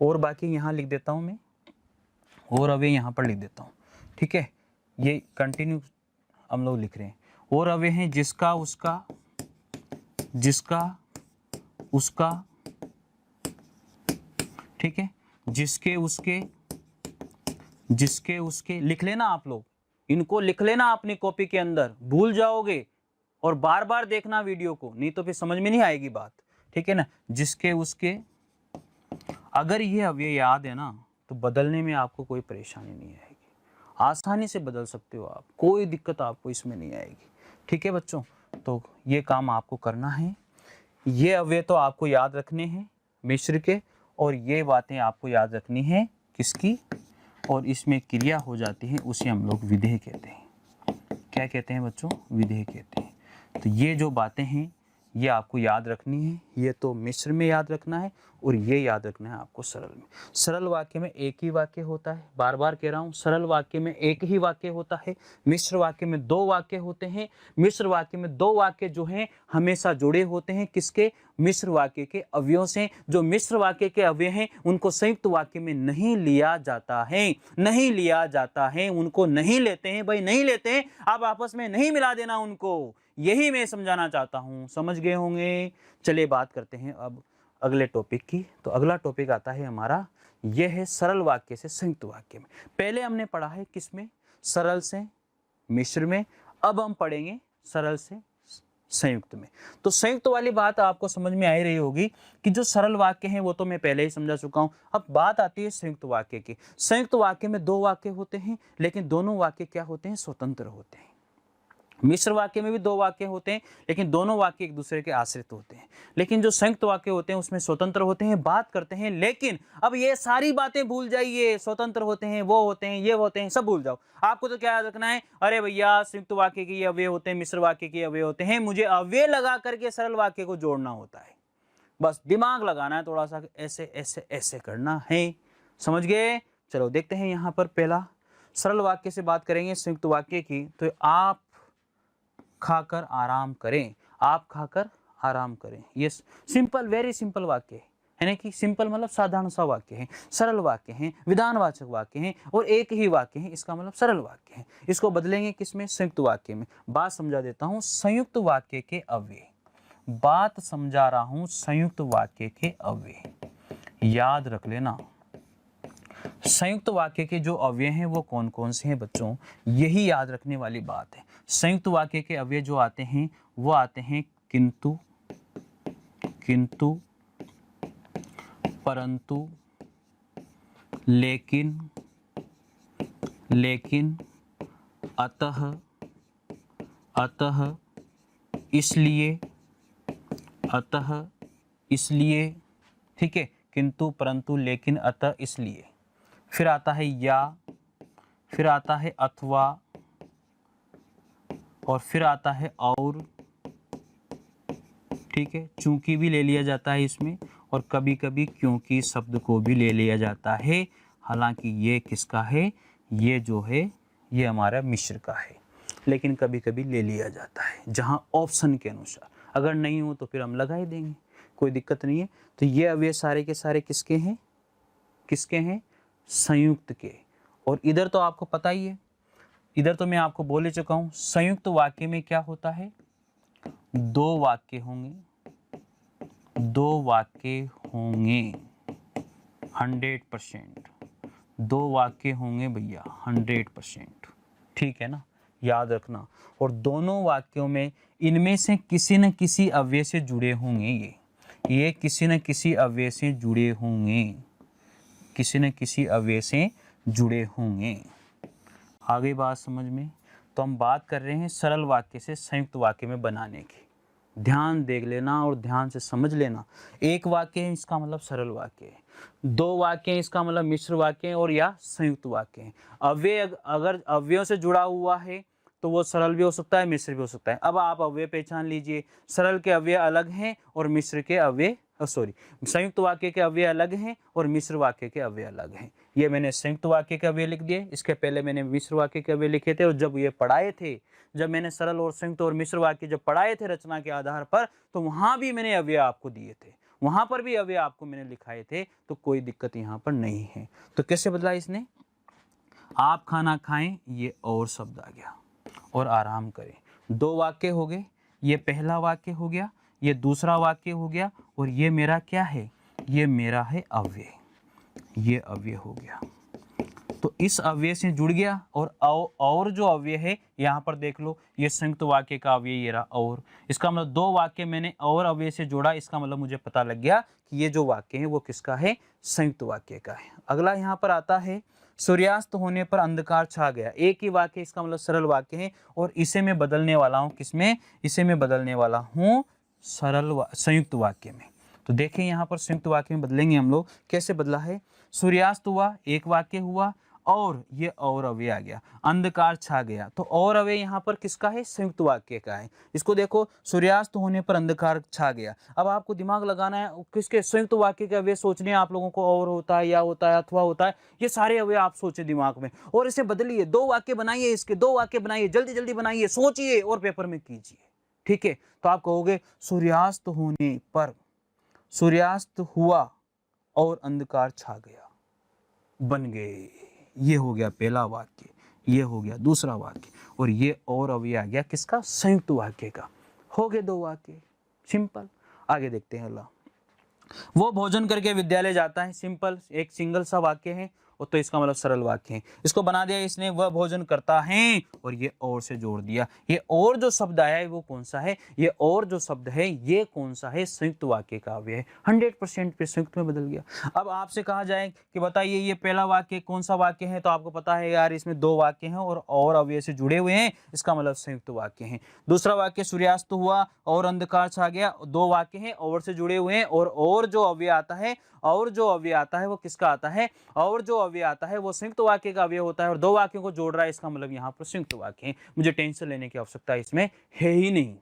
और बाकी यहाँ लिख देता हूँ मैं, और अव्यय यहाँ पर लिख देता हूँ। ठीक है, ये कंटिन्यू हम लोग लिख रहे हैं। और अव्यय हैं जिसका उसका, जिसका उसका, ठीक है, जिसके उसके, जिसके उसके। लिख लेना आप लोग, इनको लिख लेना अपनी कॉपी के अंदर, भूल जाओगे और बार बार देखना वीडियो को, नहीं तो फिर समझ में नहीं आएगी बात। ठीक है ना, जिसके उसके। अगर ये अव्यय याद है ना तो बदलने में आपको कोई परेशानी नहीं आएगी, आसानी से बदल सकते हो आप, कोई दिक्कत आपको इसमें नहीं आएगी। ठीक है बच्चों, तो ये काम आपको करना है। ये अव्यय तो आपको याद रखने हैं मिश्र के, और ये बातें आपको याद रखनी है किसकी, और इसमें क्रिया हो जाती है, उसे हम लोग विधेय कहते हैं। क्या कहते हैं बच्चों? विधेय कहते हैं। तो ये जो बातें हैं ये आपको याद रखनी है। ये तो मिश्र में याद रखना है, और ये याद रखना है आपको सरल में। सरल वाक्य में एक ही वाक्य होता है, बार बार कह रहा हूँ, सरल वाक्य में एक ही वाक्य होता है। मिश्र वाक्य में दो वाक्य होते हैं। मिश्र वाक्य में दो वाक्य जो हैं हमेशा जुड़े होते हैं किसके? मिश्र वाक्य के अवयवों से। जो मिश्र वाक्य के अवयव हैं उनको संयुक्त वाक्य में नहीं लिया जाता है, नहीं लिया जाता है, उनको नहीं लेते हैं भाई, नहीं लेते हैं। आप आपस में नहीं मिला देना उनको, यही मैं समझाना चाहता हूं। समझ गए होंगे? चलिए बात करते हैं अब अगले टॉपिक की। तो अगला टॉपिक आता है हमारा, यह है सरल वाक्य से संयुक्त वाक्य में। पहले हमने पढ़ा है किसमें? सरल से मिश्र में। अब हम पढ़ेंगे सरल से संयुक्त में। तो संयुक्त वाली बात आपको समझ में आ ही रही होगी कि जो सरल वाक्य हैं वो तो मैं पहले ही समझा चुका हूं। अब बात आती है संयुक्त वाक्य की। संयुक्त वाक्य में दो वाक्य होते हैं, लेकिन दोनों वाक्य क्या होते हैं? स्वतंत्र होते हैं। मिश्र वाक्य में भी दो वाक्य होते हैं, लेकिन दोनों वाक्य एक दूसरे के आश्रित होते हैं। लेकिन जो संयुक्त वाक्य होते हैं उसमें स्वतंत्र होते हैं। बात करते हैं, लेकिन अब ये सारी बातें भूल जाइए। स्वतंत्र होते हैं, वो होते हैं, ये होते हैं, सब भूल जाओ। आपको तो क्या याद रखना है? अरे भैया संयुक्त वाक्य के ये अव्यय होते हैं, मिश्र वाक्य के अव्यय होते हैं, मुझे अव्यय लगा करके सरल वाक्य को जोड़ना होता है। बस दिमाग लगाना है थोड़ा सा, ऐसे ऐसे ऐसे करना है। समझ गए? चलो देखते हैं यहाँ पर पहला सरल वाक्य से बात करेंगे संयुक्त वाक्य की। तो आप खाकर आराम करें, आप खाकर आराम करें। ये सिंपल, वेरी सिंपल वाक्य है ना, कि सिंपल मतलब साधारण सा वाक्य है, सरल वाक्य है, विधानवाचक वाक्य है, और एक ही वाक्य है, इसका मतलब सरल वाक्य है। इसको बदलेंगे किसमें? संयुक्त वाक्य में। बात समझा देता हूं संयुक्त वाक्य के अव्यय, बात समझा रहा हूं संयुक्त वाक्य के अव्यय। याद रख लेना संयुक्त वाक्य के जो अव्यय हैं वो कौन कौन से हैं बच्चों, यही याद रखने वाली बात है। संयुक्त वाक्य के अव्यय जो आते हैं वो आते हैं किंतु, किंतु, परंतु, लेकिन, लेकिन, अतः, अतः, इसलिए, अतः, इसलिए। ठीक है, किंतु, परंतु, लेकिन, अतः, इसलिए। फिर आता है या, फिर आता है अथवा, और फिर आता है और। ठीक है, चूंकि भी ले लिया जाता है इसमें, और कभी कभी क्योंकि शब्द को भी ले लिया जाता है। हालांकि ये किसका है? ये जो है ये हमारा मिश्र का है, लेकिन कभी कभी ले लिया जाता है जहां ऑप्शन के अनुसार। अगर नहीं हो तो फिर हम लगा ही देंगे, कोई दिक्कत नहीं है। तो ये अव्यय सारे के सारे किसके हैं? किसके हैं? संयुक्त के। और इधर तो आपको पता ही है, इधर तो मैं आपको बोल ही चुका हूं, संयुक्त वाक्य में क्या होता है? दो वाक्य होंगे, दो वाक्य होंगे 100%, दो वाक्य होंगे भैया 100%। ठीक है ना, याद रखना। और दोनों वाक्यों में इनमें से किसी न किसी अव्यय से जुड़े होंगे। ये किसी न किसी अव्यय से जुड़े होंगे, किसी न किसी अव्यय से जुड़े होंगे। आगे बात समझ में? तो हम बात कर रहे हैं सरल वाक्य से संयुक्त वाक्य में बनाने की। ध्यान देख लेना और ध्यान से समझ लेना। एक वाक्य है इसका मतलब सरल वाक्य है, दो वाक्य है इसका मतलब मिश्र वाक्य है और या संयुक्त वाक्य है। अव्यय अगर अव्ययों से जुड़ा हुआ है तो वो सरल भी हो सकता है, मिश्र भी हो सकता है। अब आप अव्यय पहचान लीजिए, सरल के अव्यय अलग हैं और मिश्र के अव्यय संयुक्त वाक्य के अव्यय अलग हैं और मिश्र वाक्य के अव्यय अलग हैं। ये मैंने संयुक्त वाक्य के अव्यय लिख दिए, इसके पहले मैंने मिश्र वाक्य के अव्यय लिखे थे। और जब ये पढ़ाए थे, जब मैंने सरल और संयुक्त और मिश्र वाक्य जब पढ़ाए थे रचना के आधार पर, तो वहां भी मैंने अव्यय आपको दिए थे, वहां पर भी अव्यय आपको मैंने लिखाए थे, तो कोई दिक्कत यहाँ पर नहीं है। तो कैसे बदला इसने, आप खाना खाएं, ये और शब्द आ गया, और आराम करें। दो वाक्य हो गए, ये पहला वाक्य हो गया, ये दूसरा वाक्य हो गया, और ये मेरा क्या है, ये मेरा है अव्यय, ये अव्यय हो गया। तो इस अव्यय से जुड़ गया। और जो अव्यय है यहाँ पर देख लो, ये संयुक्त वाक्य का अव्यय ये रहा और, इसका मतलब दो वाक्य मैंने और अव्यय से जोड़ा, इसका मतलब मुझे पता लग गया कि ये जो वाक्य है वो किसका है, संयुक्त वाक्य का है। अगला यहाँ पर आता है, सूर्यास्त होने पर अंधकार छा गया। एक ही वाक्य, इसका मतलब सरल वाक्य है, और इसे मैं बदलने वाला हूँ किसमें, इसे मैं बदलने वाला हूँ संयुक्त वाक्य में। तो देखें यहाँ पर संयुक्त वाक्य में बदलेंगे हम लोग। कैसे बदला है, सूर्यास्त हुआ, एक वाक्य हुआ, और ये और अव्यय आ गया, अंधकार छा गया। तो और अव्यय यहाँ पर किसका है, संयुक्त वाक्य का है। इसको देखो, सूर्यास्त होने पर अंधकार छा गया। अब आपको दिमाग लगाना है किसके, संयुक्त वाक्य के अव्यय सोचने हैं आप लोगों को, और होता है, या होता है, अथवा होता है, ये सारे अव्यय आप सोचे दिमाग में और इसे बदलिए। दो वाक्य बनाइए, इसके दो वाक्य बनाइए, जल्दी जल्दी बनाइए, सोचिए और पेपर में कीजिए। ठीक है, तो आप कहोगे सूर्यास्त होने पर, सूर्यास्त हुआ और अंधकार छा गया, बन गए। ये हो गया पहला वाक्य, ये हो गया दूसरा वाक्य, और ये और अव्यय आ गया किसका, संयुक्त वाक्य का। हो गए दो वाक्य, सिंपल। आगे देखते हैं अगला, वो भोजन करके विद्यालय जाता है। सिंपल, एक सिंगल सा वाक्य है, और तो इसका मतलब सरल वाक्य है। इसको बना दिया इसने, वह भोजन करता है, और ये और से जोड़ दिया। ये और जो शब्द आया है वो कौन सा है, ये और जो शब्द है ये कौन सा है, संयुक्त वाक्य का अव्यय है। 100% फिर संयुक्त में बदल गया। अब आपसे कहा जाए कि बताइए ये पहला वाक्य कौन सा वाक्य है, तो आपको पता है यार इसमें दो वाक्य हैं और अव्यय से जुड़े हुए हैं, इसका मतलब संयुक्त वाक्य है। दूसरा वाक्य सूर्यास्त हुआ और अंधकार छा गया, दो वाक्य हैं और से जुड़े हुए हैं, और जो अव्यय आता है, और जो अव्यय आता है वो किसका आता है, और जो अव्यय आता है वो संयुक्त वाक्य का अव्यय होता है, और दो वाक्यों को जोड़ रहा है, इसका मतलब यहाँ पर संयुक्त वाक्य है। मुझे टेंशन लेने की आवश्यकता इसमें है ही नहीं।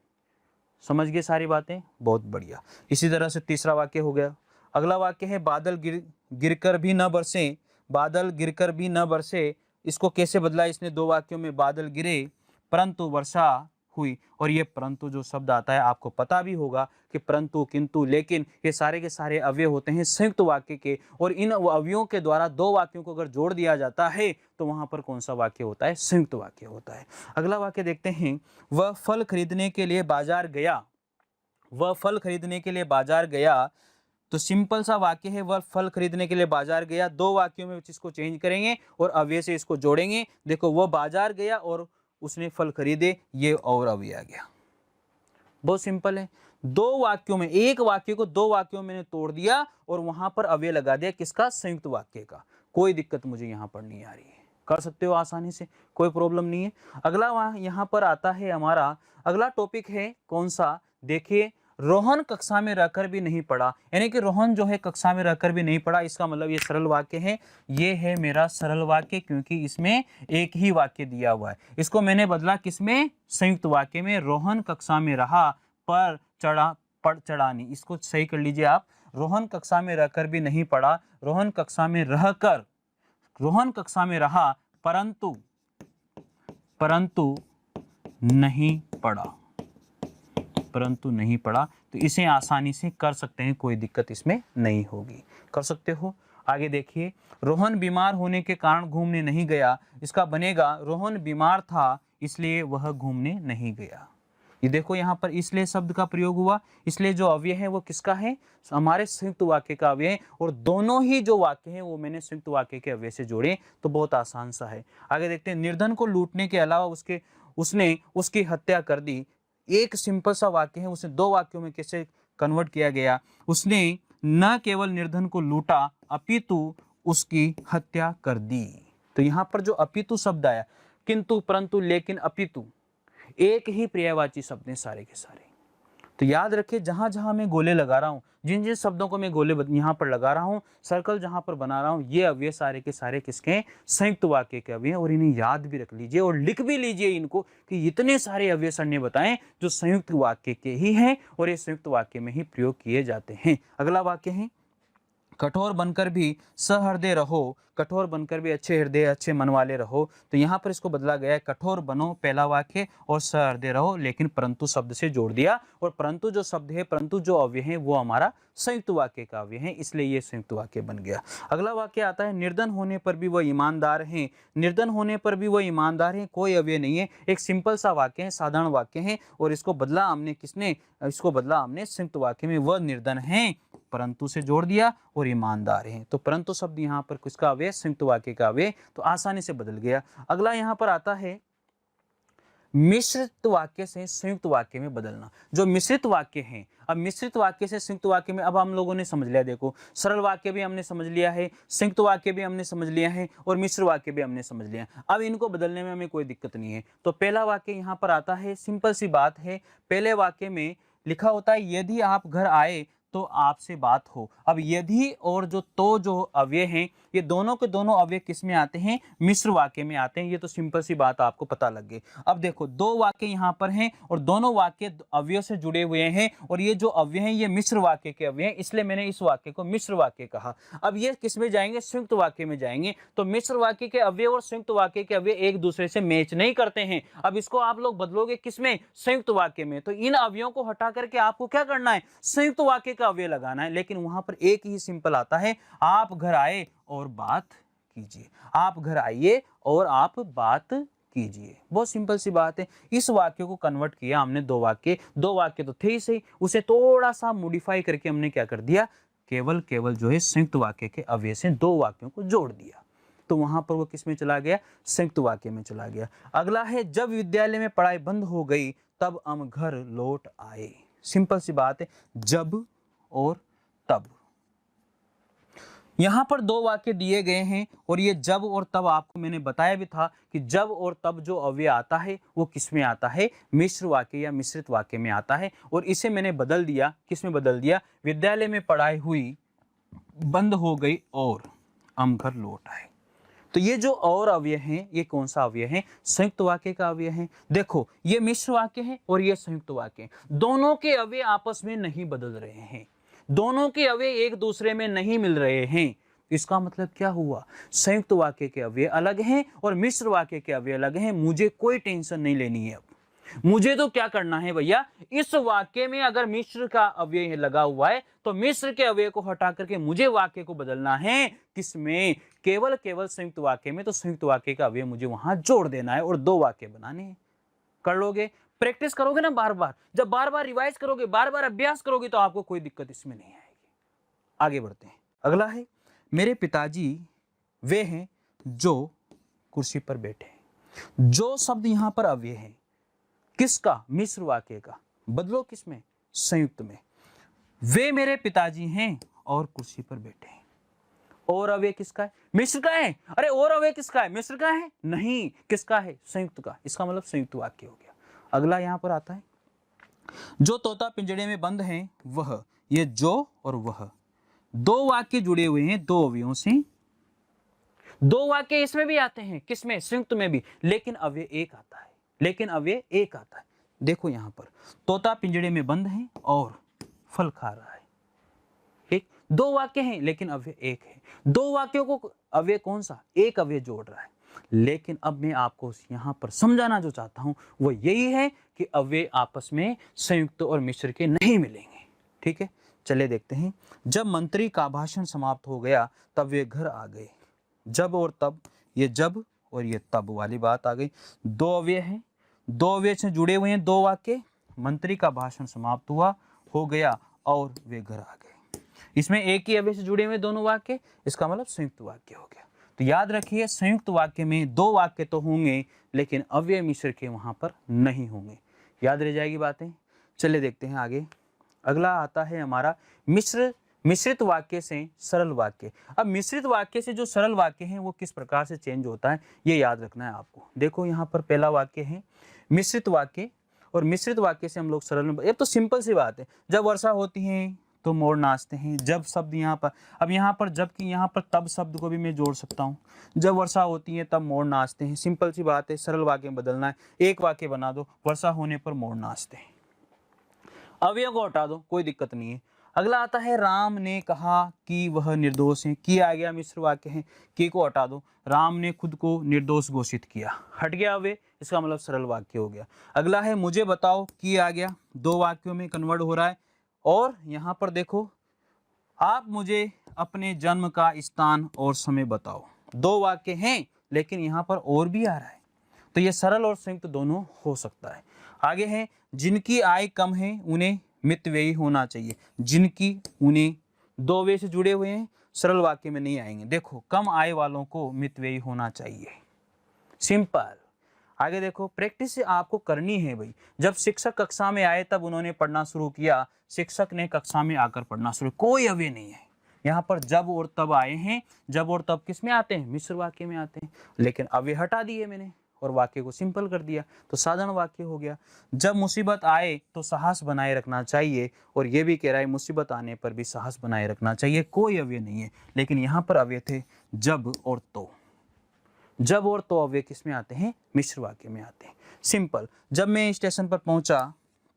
समझ गए सारी बातें, बहुत बढ़िया। इसी तरह से तीसरा वाक्य हो गया। अगला वाक्य है, बादल गिरकर भी न बरसे, बादल गिरकर भी न बरसे। इसको कैसे बदला इसने, दो वाक्यों में, बादल गिरे परंतु वर्षा हुई। और ये परंतु जो शब्द आता है आपको पता भी होगा कि परंतु, किंतु, लेकिन, ये सारे के सारे अव्यय होते हैं संयुक्त वाक्य के, और इन अवयवों के द्वारा दो वाक्यों को अगर जोड़ दिया जाता है तो वहां पर कौन सा वाक्य होता है, संयुक्त वाक्य होता है। अगला वाक्य देखते हैं, वह फल खरीदने के लिए बाजार गया, वह फल खरीदने के लिए बाजार गया। तो सिंपल सा वाक्य है, वह फल खरीदने के लिए बाजार गया। दो वाक्यों में इसको चेंज करेंगे और अव्यय से इसको जोड़ेंगे। देखो, वह बाजार गया और उसने फल खरीदे, ये और अव्यय आ गया। बहुत सिंपल है। दो वाक्यों में, एक वाक्य को दो वाक्यों में मैंने तोड़ दिया और वहां पर अव्यय लगा दिया किसका, संयुक्त वाक्य का। कोई दिक्कत मुझे यहां पर नहीं आ रही है, कर सकते हो आसानी से, कोई प्रॉब्लम नहीं है। अगला यहाँ पर आता है हमारा अगला टॉपिक है कौन सा, देखिए, रोहन कक्षा में रहकर भी नहीं पढ़ा। यानी कि रोहन जो है कक्षा में रहकर भी नहीं पढ़ा, इसका मतलब ये सरल वाक्य है। ये है मेरा सरल वाक्य, क्योंकि इसमें एक ही वाक्य दिया हुआ है। इसको मैंने बदला किसमें, संयुक्त वाक्य में। रोहन कक्षा में रहा पर चढ़ा नहीं। इसको सही कर लीजिए आप, रोहन कक्षा में रहकर भी नहीं पढ़ा, रोहन कक्षा में रहकर, रोहन कक्षा में रहा परंतु नहीं पढ़ा, परंतु नहीं पढ़ा। तो इसे आसानी से कर सकते हैं, कोई दिक्कत इसमें नहीं होगी, कर सकते हो। आगे देखिए, रोहन बीमार होने के कारण घूमने नहीं गया। इसका बनेगा, रोहन बीमार था इसलिए वह घूमने नहीं गया। ये देखो यहाँ पर इसलिए शब्द का प्रयोग हुआ। इसलिए जो अव्यय है वो किसका है, हमारे संयुक्त वाक्य का अव्यय है, और दोनों ही जो वाक्य हैं वो मैंने संयुक्त वाक्य के अव्यय से जोड़े। तो बहुत आसान सा है। आगे देखते हैं, निर्धन को लूटने के अलावा उसने उसकी हत्या कर दी। एक सिंपल सा वाक्य है, उसे दो वाक्यों में कैसे कन्वर्ट किया गया। उसने न केवल निर्धन को लूटा अपितु उसकी हत्या कर दी। तो यहाँ पर जो अपितु शब्द आया, किंतु, परंतु, लेकिन, अपितु, एक ही पर्यायवाची शब्द हैं सारे के सारे। तो याद रखिए जहां जहां मैं गोले लगा रहा हूँ, जिन जिन शब्दों को मैं गोले यहाँ पर लगा रहा हूँ, सर्कल जहां पर बना रहा हूँ, ये अव्यय सारे के सारे किसके हैं? संयुक्त वाक्य के अव्यय हैं। और इन्हें याद भी रख लीजिए और लिख भी लीजिए इनको कि इतने सारे अव्यय सर ने बताएं जो संयुक्त वाक्य के ही हैं और ये संयुक्त वाक्य में ही प्रयोग किए जाते हैं। अगला वाक्य है, कठोर बनकर भी सहृदय रहो, कठोर बनकर भी अच्छे हृदय अच्छे मन वाले रहो। तो यहाँ पर इसको बदला गया है, कठोर बनो पहला वाक्य और सहृदय रहो, लेकिन परंतु शब्द से जोड़ दिया। और परंतु जो शब्द है, परंतु जो अव्यय है वो हमारा संयुक्त वाक्य का अव्यय है, इसलिए ये संयुक्त वाक्य बन गया। अगला वाक्य आता है, निर्धन होने पर भी वह ईमानदार है। निर्धन होने पर भी वह ईमानदार है, कोई अव्यय नहीं है, एक सिंपल सा वाक्य है, साधारण वाक्य है। और इसको बदला हमने किसने? इसको बदला हमने संयुक्त वाक्य में, वह निर्धन है परंतु से जोड़ दिया और ईमानदार है। तो परंतु शब्द यहाँ पर किसका अव्यय? संयुक्त वाक्य का अव्यय, तो आसानी से बदल गया। अगला यहाँ पर आता है मिश्रित वाक्य से संयुक्त वाक्य में बदलना। जो मिश्रित वाक्य हैं, अब मिश्रित वाक्य से संयुक्त वाक्य में अब हम लोगों ने समझ लिया। देखो, सरल वाक्य भी हमने समझ लिया है, संयुक्त वाक्य भी हमने समझ लिया है और मिश्र वाक्य भी हमने समझ लिया है। अब इनको बदलने में हमें कोई दिक्कत नहीं है। तो पहला वाक्य यहाँ पर आता है, सिंपल सी बात है। पहले वाक्य में लिखा होता है, यदि आप घर आए तो आपसे बात हो। अब यदि और जो अव्यय हैं, ये दोनों के दोनों अव्यय किस में आते हैं? मिश्र वाक्य में आते हैं। ये तो सिंपल सी बात आपको पता लग गई। अब देखो, दो वाक्य यहाँ पर हैं और दोनों वाक्य अव्यय से जुड़े हुए हैं और ये जो अव्यय हैं ये मिश्र वाक्य के अव्यय हैं, इसलिए मैंने इस वाक्य को मिश्र वाक्य कहा। अब ये किस में जाएंगे? संयुक्त वाक्य में जाएंगे। तो मिश्र वाक्य के अव्यय और संयुक्त वाक्य के अव्यय एक दूसरे से मैच नहीं करते हैं। अब इसको आप लोग बदलोगे किस में? संयुक्त वाक्य में। तो इन अव्ययों को हटा करके आपको क्या करना है? संयुक्त वाक्य का अव्यय लगाना है। लेकिन वहां पर एक ही सिंपल आता है, आप घर आए और बात कीजिए। आप घर आइए और आप बात कीजिए, बहुत सिंपल सी बात है। इस वाक्य को कन्वर्ट किया हमने दो वाक्य तो थे ही सही, उसे थोड़ा सा मॉडिफाई करके हमने क्या कर दिया? केवल जो है संयुक्त वाक्य के अव्यय से दो वाक्यों को जोड़ दिया। तो वहां पर वो किस में चला गया? संयुक्त वाक्य में चला गया। अगला है, जब विद्यालय में पढ़ाई बंद हो गई तब हम घर लौट आए। सिंपल सी बात है, जब और तब। यहां पर दो वाक्य दिए गए हैं और ये जब और तब आपको मैंने बताया भी था कि जब और तब जो अव्यय आता है वो किस में आता है? मिश्र वाक्य या मिश्रित वाक्य में आता है। और इसे मैंने बदल दिया, किस में बदल दिया? विद्यालय में पढ़ाई हुई, बंद हो गई और हम घर लौट आए। तो ये जो और अव्यय हैं, ये कौन सा अव्यय है? संयुक्त वाक्य का अव्यय है। देखो, ये मिश्र वाक्य है और ये संयुक्त वाक्य है। दोनों के अव्यय आपस में नहीं बदल रहे हैं, दोनों के अव्यय एक दूसरे में नहीं मिल रहे हैं। इसका मतलब क्या हुआ? संयुक्त वाक्य के अव्यय अलग हैं और मिश्र वाक्य के अव्यय अलग हैं। मुझे कोई टेंशन नहीं लेनी है। अब मुझे तो क्या करना है भैया, इस वाक्य में अगर मिश्र का अव्यय लगा हुआ है तो मिश्र के अव्यय को हटा करके मुझे वाक्य को बदलना है किसमें? केवल संयुक्त वाक्य में। तो संयुक्त वाक्य का अव्यय मुझे वहां जोड़ देना है और दो वाक्य बनाने हैं। कर लोगे? प्रैक्टिस करोगे ना बार बार, जब बार बार रिवाइज करोगे, बार बार अभ्यास करोगे तो आपको कोई दिक्कत इसमें नहीं आएगी। आगे बढ़ते हैं। अगला है, मेरे पिताजी वे हैं जो कुर्सी पर बैठे हैं। जो शब्द यहां पर अव्यय है किसका? मिश्र वाक्य का। बदलो किसमें? संयुक्त में। वे मेरे पिताजी हैं और कुर्सी पर बैठे हैं। और अव्यय किसका है? मिश्र का है। अरे और अव्यय किसका है? मिश्र का है? नहीं, किसका है? संयुक्त का। इसका मतलब संयुक्त वाक्य हो गया। अगला यहां पर आता है, जो तोता पिंजड़े में बंद है वह। ये जो और वह दो वाक्य जुड़े हुए हैं दो अवयवों से। दो वाक्य इसमें भी आते हैं, किसमें? संयुक्त में भी, लेकिन अव्यय एक आता है। देखो यहां पर, तोता पिंजड़े में बंद है और फल खा रहा है। एक दो वाक्य हैं लेकिन अव्यय एक है। दो वाक्यों को अव्यय कौन सा? एक अव्यय जोड़ रहा है। लेकिन अब मैं आपको यहां पर समझाना जो चाहता हूं वो यही है कि अव्यय आपस में संयुक्त और मिश्र के नहीं मिलेंगे। ठीक है, चलिए देखते हैं। जब मंत्री का भाषण समाप्त हो गया तब वे घर आ गए। जब और तब, ये जब और ये तब वाली बात आ गई। दो अव्यय हैं, दो अव्यय से जुड़े हुए हैं दो वाक्य। मंत्री का भाषण समाप्त हुआ, हो गया और वे घर आ गए। इसमें एक ही अव्यय से जुड़े हुए दोनों वाक्य, इसका मतलब संयुक्त वाक्य हो गया। तो याद रखिए, संयुक्त वाक्य में दो वाक्य तो होंगे लेकिन अव्यय मिश्र के वहां पर नहीं होंगे। याद रह जाएगी बातें। चलिए देखते हैं आगे। अगला आता है हमारा मिश्रित वाक्य से सरल वाक्य। अब मिश्रित वाक्य से जो सरल वाक्य है वो किस प्रकार से चेंज होता है ये याद रखना है आपको। देखो यहाँ पर पहला वाक्य है मिश्रित वाक्य और मिश्रित वाक्य से हम लोग सरल में, ये तो सिंपल सी बात है। जब वर्षा होती है तो मोर नाचते हैं। जब शब्द यहाँ पर, अब यहाँ पर जबकि यहाँ पर तब शब्द को भी मैं जोड़ सकता हूँ। जब वर्षा होती है तब मोर नाचते हैं, सिंपल सी बात है। सरल वाक्य में बदलना है, एक वाक्य बना दो, वर्षा होने पर मोर नाचते हैं। अव्यय को हटा दो, कोई दिक्कत नहीं है। अगला आता है राम ने कहा कि वह निर्दोष है। की आ गया, मिश्र वाक्य है, की को हटा दो। राम ने खुद को निर्दोष घोषित किया, हट गया अव्यय, इसका मतलब सरल वाक्य हो गया। अगला है मुझे बताओ, की आ गया, दो वाक्यों में कन्वर्ट हो रहा है। और यहाँ पर देखो, आप मुझे अपने जन्म का स्थान और समय बताओ। दो वाक्य हैं लेकिन यहाँ पर और भी आ रहा है, तो ये सरल और संयुक्त दोनों हो सकता है। आगे है जिनकी आय कम है उन्हें मितव्ययी होना चाहिए। जिनकी, उन्हें, दो वे से जुड़े हुए हैं, सरल वाक्य में नहीं आएंगे। देखो, कम आय वालों को मितव्ययी होना चाहिए, सिंपल। आगे देखो, प्रैक्टिस आपको करनी है भाई। जब शिक्षक कक्षा में आए तब उन्होंने पढ़ना शुरू किया, शिक्षक ने कक्षा में आकर पढ़ना शुरू, कोई अव्यय नहीं है यहाँ पर। जब और तब आए हैं, जब और तब किस में आते हैं, मिश्र वाक्य में आते हैं, लेकिन अव्यय हटा दिए मैंने और वाक्य को सिंपल कर दिया, तो साधारण वाक्य हो गया। जब मुसीबत आए तो साहस बनाए रखना चाहिए, और ये भी कह रहा है मुसीबत आने पर भी साहस बनाए रखना चाहिए, कोई अव्यय नहीं है। लेकिन यहाँ पर अव्यय थे जब और तो। जब और तो अव्यय किस में आते हैं, मिश्र वाक्य में आते हैं, सिंपल। जब मैं स्टेशन पर पहुंचा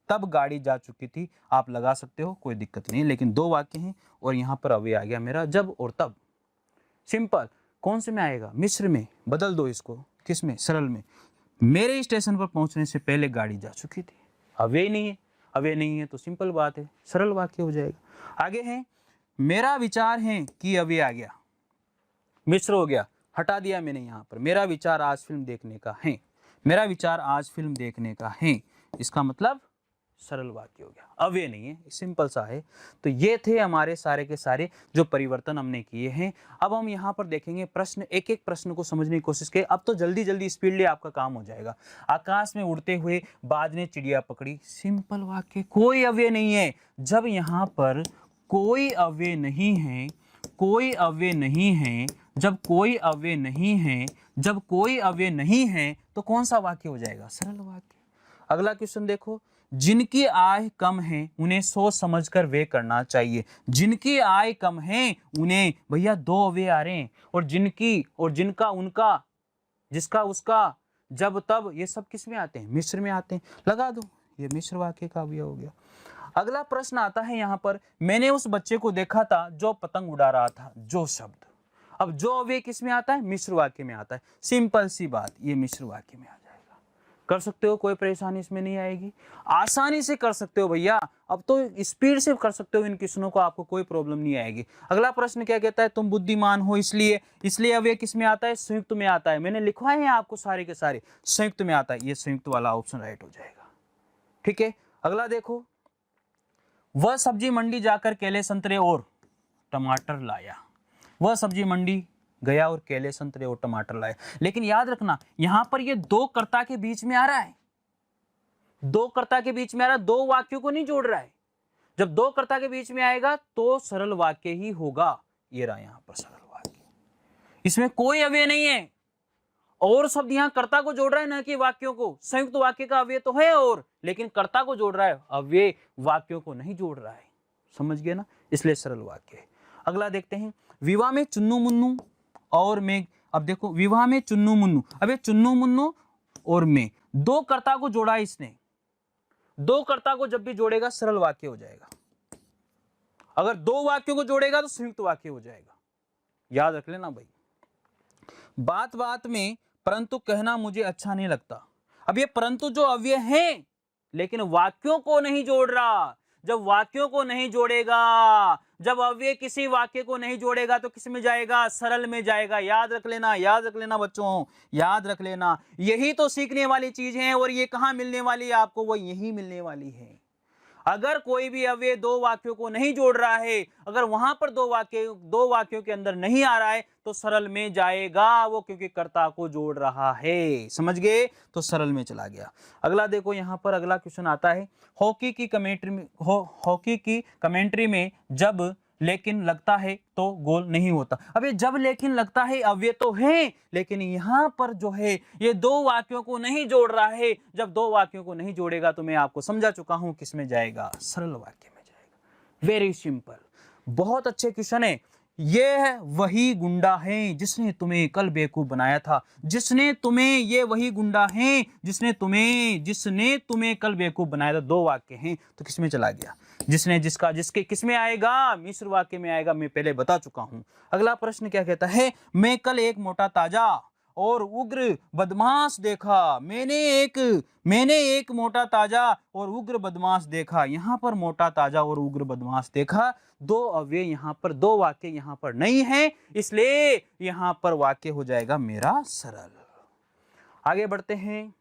तब गाड़ी जा चुकी थी, आप लगा सकते हो, कोई दिक्कत नहीं, लेकिन दो वाक्य हैं और यहाँ पर अव्यय आ गया मेरा जब और तब, सिंपल। कौन से में आएगा, मिश्र में, बदल दो इसको, किस में, सरल में। मेरे स्टेशन पर पहुंचने से पहले गाड़ी जा चुकी थी, अव्यय नहीं है, अव्यय नहीं है तो सिंपल बात है, सरल वाक्य हो जाएगा। आगे है मेरा विचार है कि अव्यय आ गया, मिश्र हो गया, हटा दिया मैंने यहाँ पर। मेरा विचार आज फिल्म देखने का है, मेरा विचार आज फिल्म देखने का है, इसका मतलब सरल वाक्य हो गया, अव्यय नहीं है, सिंपल सा है। तो ये थे हमारे सारे के सारे जो परिवर्तन हमने किए हैं। अब हम यहाँ पर देखेंगे प्रश्न, एक एक प्रश्न को समझने की कोशिश करें। अब तो जल्दी जल्दी स्पीडली आपका काम हो जाएगा। आकाश में उड़ते हुए बाज ने चिड़िया पकड़ी, सिंपल वाक्य, कोई अव्यय नहीं है। जब यहाँ पर कोई अव्यय नहीं है, कोई अव्यय नहीं है, जब कोई अव्यय नहीं है, जब कोई अव्यय नहीं है तो कौन सा वाक्य हो जाएगा, सरल वाक्य। अगला क्वेश्चन देखो, जिनकी आय कम है उन्हें सोच समझकर वे करना चाहिए। जिनकी आय कम है उन्हें, भैया दो अव्यय आ रहे हैं, और जिनकी और जिनका, उनका, जिसका, उसका, जब तब, ये सब किस में आते हैं, मिश्र में आते हैं, लगा दो, ये मिश्र वाक्य का अव्यय हो गया। अगला प्रश्न आता है यहाँ पर, मैंने उस बच्चे को देखा था जो पतंग उड़ा रहा था, जो शब्द। अब जो अव्यय किस में आता है, मिश्र वाक्य में आता है, सिंपल सी बात, ये मिश्र वाक्य में आ जाएगा। कर सकते हो, कोई परेशानी इसमें नहीं आएगी, आसानी से कर सकते हो भैया। अब तो स्पीड से कर सकते हो इन क्वेश्चनों को, आपको कोई प्रॉब्लम नहीं आएगी। अगला प्रश्न क्या कहता है, तुम बुद्धिमान हो इसलिए अव्यय किस में आता है, संयुक्त में आता है। मैंने लिखवाए हैं आपको सारे के सारे, संयुक्त में आता है, ये संयुक्त वाला ऑप्शन राइट हो जाएगा, ठीक है। अगला देखो, वह सब्जी मंडी जाकर केले संतरे और टमाटर लाया। वह सब्जी मंडी गया और केले संतरे और टमाटर लाया। लेकिन याद रखना, यहां पर ये दो कर्ता के बीच में आ रहा है, दो कर्ता के बीच में आ रहा है, दो वाक्यों को नहीं जोड़ रहा है। जब दो कर्ता के बीच में आएगा तो सरल वाक्य ही होगा। ये रहा यहां पर सरल वाक्य, इसमें कोई अव्यय नहीं है, और शब्द यहाँ कर्ता को जोड़ रहा है, न कि वाक्यों को। संयुक्त वाक्य का अव्यय तो है और, लेकिन कर्ता को जोड़ रहा है, अव्यय वाक्यों को नहीं जोड़ रहा है, समझ गए ना, इसलिए सरल वाक्य है। अगला देखते हैं, विवाह में चुन्नू मुन्नू और मैं। अब देखो, विवाह में चुन्नू मुन्नू, अब ये चुन्नू मुन्नू और मैं, दो कर्ता को जोड़ा इसने, दो कर्ता को जब भी जोड़ेगा सरल वाक्य हो जाएगा। अगर दो वाक्यों को जोड़ेगा तो संयुक्त वाक्य हो जाएगा, याद रख लेना भाई। बात बात में परंतु कहना मुझे अच्छा नहीं लगता। अब ये परंतु जो अव्यय है, लेकिन वाक्यों को नहीं जोड़ रहा। जब वाक्यों को नहीं जोड़ेगा, जब अव्यय किसी वाक्य को नहीं जोड़ेगा तो किस में जाएगा, सरल में जाएगा। याद रख लेना, याद रख लेना बच्चों, याद रख लेना। यही तो सीखने वाली चीज है, और ये कहाँ मिलने वाली है आपको, वो यही मिलने वाली है। अगर कोई भी अव्यय दो वाक्यों को नहीं जोड़ रहा है, अगर वहां पर दो वाक्यों के अंदर नहीं आ रहा है तो सरल में जाएगा वो, क्योंकि कर्ता को जोड़ रहा है, समझ गए, तो सरल में चला गया। अगला देखो, यहां पर अगला क्वेश्चन आता है, हॉकी की कमेंट्री में जब लेकिन लगता है तो गोल नहीं होता। अब ये जब लेकिन लगता है अव्यय तो है, लेकिन यहाँ पर जो है ये दो वाक्यों को नहीं जोड़ रहा है। जब दो वाक्यों को नहीं जोड़ेगा तो मैं आपको समझा चुका हूं किस में जाएगा, सरल वाक्य में जाएगा। वेरी सिंपल, बहुत अच्छे क्वेश्चन है। ये है वही गुंडा है जिसने तुम्हें कल बेवकूफ बनाया था। जिसने तुम्हें, ये वही गुंडा है जिसने तुम्हें कल बेवकूफ बनाया था। दो वाक्य हैं तो किसमें चला गया? जिसने, जिसका, जिसके, किसमें आएगा? मिश्र वाक्य में आएगा, मैं पहले बता चुका हूं। अगला प्रश्न क्या कहता है? मैं कल एक मोटा ताजा और उग्र बदमाश देखा। मैंने एक मोटा ताजा और उग्र बदमाश देखा। यहाँ पर मोटा ताजा और उग्र बदमाश देखा, दो अव्यय यहाँ पर, दो वाक्य यहाँ पर नहीं है, इसलिए यहाँ पर वाक्य हो जाएगा मेरा सरल। आगे बढ़ते हैं।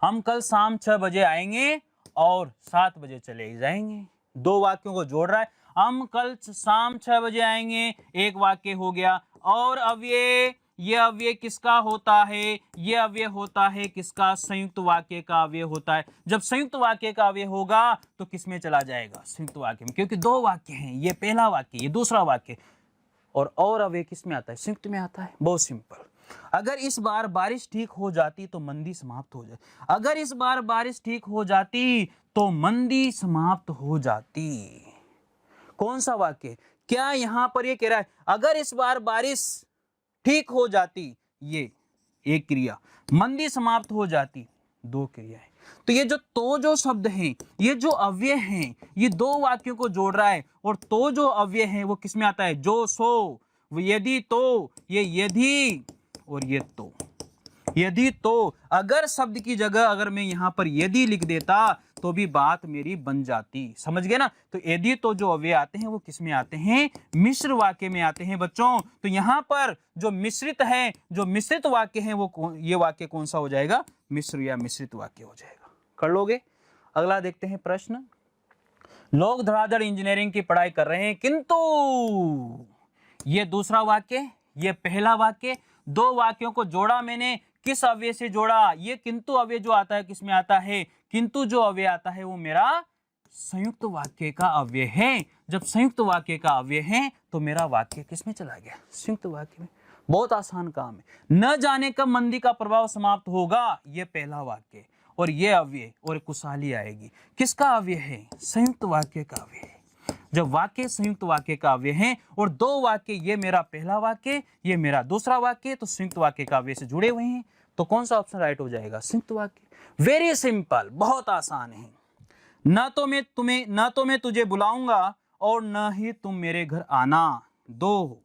हम कल शाम 6 बजे आएंगे और 7 बजे चले जाएंगे। दो वाक्यों को जोड़ रहा है। हम कल शाम 6 बजे आएंगे, एक वाक्य हो गया। और अव्यय, ये अव्यय किसका होता है? ये अव्यय होता है किसका? संयुक्त वाक्य का अव्यय होता है। जब संयुक्त वाक्य का अव्यय होगा तो किसमें चला जाएगा? संयुक्त वाक्य में, क्योंकि दो वाक्य हैं, ये पहला वाक्य, ये दूसरा वाक्य। और अव्यय किसमें आता है? संयुक्त में आता है। बहुत सिंपल। अगर इस बार बारिश ठीक हो जाती तो मंदी समाप्त हो जाती। अगर इस बार बारिश ठीक हो जाती तो मंदी समाप्त हो जाती। कौन सा वाक्य? क्या यहां पर ये कह रहा है अगर इस बार बारिश ठीक हो जाती, ये एक क्रिया, मंदी समाप्त हो जाती, दो क्रियाएं। तो ये जो शब्द हैं, ये जो अव्यय हैं, ये दो वाक्यों को जोड़ रहा है। और तो जो अव्यय है वो किसमें आता है? जो, सो, यदि, तो, ये यदि और ये तो। यदि तो, अगर शब्द की जगह अगर मैं यहां पर यदि लिख देता तो भी बात मेरी बन जाती। समझ गए ना? तो यदि तो जो अव्यय आते हैं वो किसमें आते हैं? मिश्र वाक्य में आते हैं बच्चों। तो यहां पर जो मिश्रित है, जो मिश्रित वाक्य है, वो ये वाक्य कौन सा हो जाएगा? मिश्र या मिश्रित वाक्य हो जाएगा। कर लोगे? अगला देखते हैं प्रश्न। लोग धड़ाधड़ इंजीनियरिंग की पढ़ाई कर रहे हैं, किंतु, ये दूसरा वाक्य, ये पहला वाक्य। दो वाक्यों को जोड़ा मैंने, किस अव्यय से जोड़ा? ये किंतु अव्यय जो आता है किसमें आता है? किंतु जो अव्यय आता है वो मेरा संयुक्त वाक्य का अव्यय है। जब संयुक्त वाक्य का अव्यय है तो मेरा वाक्य किसमें चला गया? संयुक्त वाक्य में। बहुत आसान काम है। न जाने कब मंदी का प्रभाव समाप्त होगा, ये पहला वाक्य। और ये अव्यय और कुशाली आएगी, किसका अव्यय है? संयुक्त वाक्य का अव्यय है। जब वाक्य संयुक्त वाक्य का अव्यय है और दो वाक्य, ये मेरा पहला वाक्य, ये मेरा दूसरा वाक्य, तो संयुक्त वाक्य का अव्यय से जुड़े हुए हैं, तो कौन सा ऑप्शन राइट हो जाएगा? संयुक्त वाक्य। वेरी सिंपल, बहुत आसान है। न तो मैं तुझे बुलाऊंगा और न ही तुम मेरे घर आना। दो,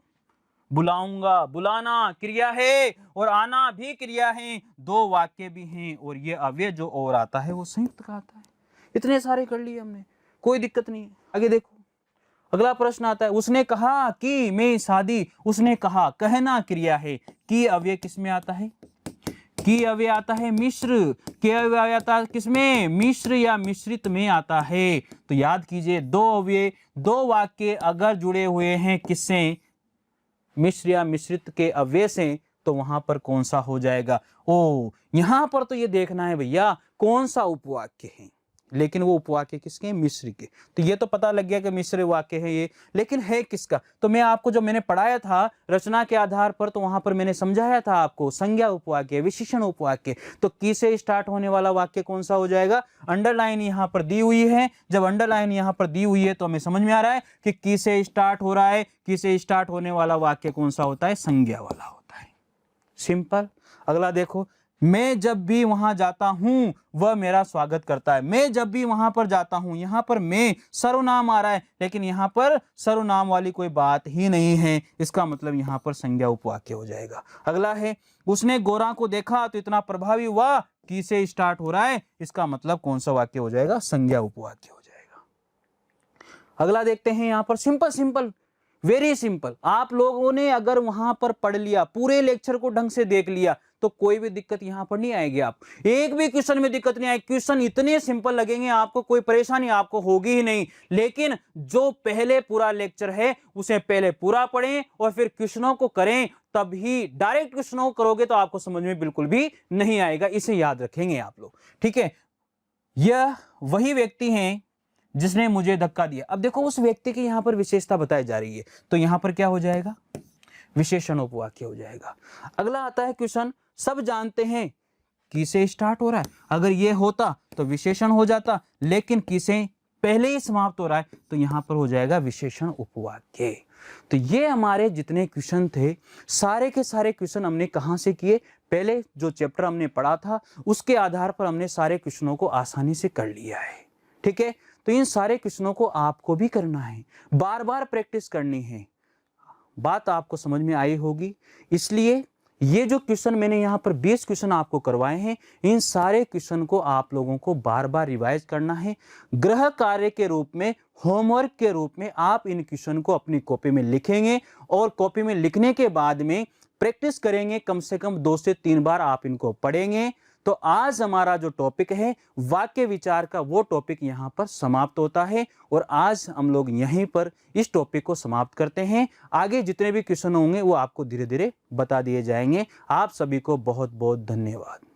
बुलाऊंगा, बुलाना क्रिया है और आना भी क्रिया है, दो वाक्य भी हैं, और ये अव्यय जो और आता है वो संयुक्त का आता है। इतने सारे कर लिए हमने, कोई दिक्कत नहीं है। आगे देखो, अगला प्रश्न आता है। उसने कहा कि मैं शादी, उसने कहा, कहना क्रिया है, कि अव्यय किसमें आता है? की अव्यय आता है मिश्र। के अव्यय आता है किसमें? मिश्र या मिश्रित में आता है। तो याद कीजिए, दो अव्यय, दो वाक्य अगर जुड़े हुए हैं किससे? मिश्र या मिश्रित के अव्यय से, तो वहां पर कौन सा हो जाएगा? ओ, यहां पर तो ये देखना है भैया कौन सा उपवाक्य है, लेकिन वो उपवाक्य किसके? मिश्र के। तो ये तो पता लग गया कि मिश्र वाक्य है ये, लेकिन है किसका? तो मैं आपको जो मैंने पढ़ाया था रचना के आधार पर, तो वहां पर मैंने समझाया था आपको संज्ञा उपवाक्य, विशेषण उपवाक्य। तो की से स्टार्ट होने वाला वाक्य कौन सा हो जाएगा? अंडरलाइन यहाँ पर दी हुई है। जब अंडरलाइन यहाँ पर दी हुई है तो हमें समझ में आ रहा है कि की से स्टार्ट हो रहा है। की से स्टार्ट होने वाला वाक्य कौन सा होता है? संज्ञा वाला होता है। सिंपल। अगला देखो, मैं जब भी वहां जाता हूं वह मेरा स्वागत करता है। मैं जब भी वहां पर जाता हूं, यहां पर मैं सर्वनाम आ रहा है, लेकिन यहां पर सर्वनाम वाली कोई बात ही नहीं है, इसका मतलब यहां पर संज्ञा उपवाक्य हो जाएगा। अगला है, उसने गोरा को देखा तो इतना प्रभावी हुआ, की से स्टार्ट हो रहा है, इसका मतलब कौन सा वाक्य हो जाएगा? संज्ञा उपवाक्य हो जाएगा। अगला देखते हैं यहां पर, सिंपल, वेरी सिंपल। आप लोगों ने अगर वहां पर पढ़ लिया, पूरे लेक्चर को ढंग से देख लिया, तो कोई भी दिक्कत यहां पर नहीं आएगी। आप एक भी क्वेश्चन में दिक्कत नहीं आएगी। क्वेश्चन इतने सिंपल लगेंगे आपको, कोई परेशानी आपको होगी ही नहीं। लेकिन जो पहले पूरा लेक्चर है उसे पहले पूरा पढ़ें और फिर क्वेश्चनों को करें, तभी डायरेक्ट क्वेश्चनों को करोगे तो आपको समझ में बिल्कुल भी नहीं आएगा। इसे याद रखेंगे आप लोग, ठीक है? यह वही व्यक्ति हैं जिसने मुझे धक्का दिया। अब देखो उस व्यक्ति की यहाँ पर विशेषता बताई जा रही है, तो यहाँ पर क्या हो जाएगा, विशेषण उपवाक्य हो जाएगा। अगला आता है क्वेश्चन, सब जानते हैं किसे स्टार्ट हो रहा है, अगर ये होता तो विशेषण हो जाता, लेकिन किसे पहले ही समाप्त हो रहा है तो यहाँ पर हो जाएगा विशेषण उपवाक्य। तो ये हमारे जितने क्वेश्चन थे सारे के सारे क्वेश्चन हमने कहाँ से किए, पहले जो चैप्टर हमने पढ़ा था उसके आधार पर हमने सारे क्वेश्चनों को आसानी से कर लिया है। ठीक है, तो इन सारे क्वेश्चनों को आपको भी करना है, बार बार प्रैक्टिस करनी है। बात आपको समझ में आई होगी, इसलिए ये जो क्वेश्चन मैंने यहाँ पर 20 क्वेश्चन आपको करवाए हैं, इन सारे क्वेश्चन को आप लोगों को बार बार रिवाइज करना है। गृह कार्य के रूप में, होमवर्क के रूप में आप इन क्वेश्चन को अपनी कॉपी में लिखेंगे और कॉपी में लिखने के बाद में प्रैक्टिस करेंगे, कम से कम 2 से 3 बार आप इनको पढ़ेंगे। तो आज हमारा जो टॉपिक है वाक्य विचार का, वो टॉपिक यहाँ पर समाप्त होता है और आज हम लोग यहीं पर इस टॉपिक को समाप्त करते हैं। आगे जितने भी क्वेश्चन होंगे वो आपको धीरे धीरे बता दिए जाएंगे। आप सभी को बहुत बहुत धन्यवाद।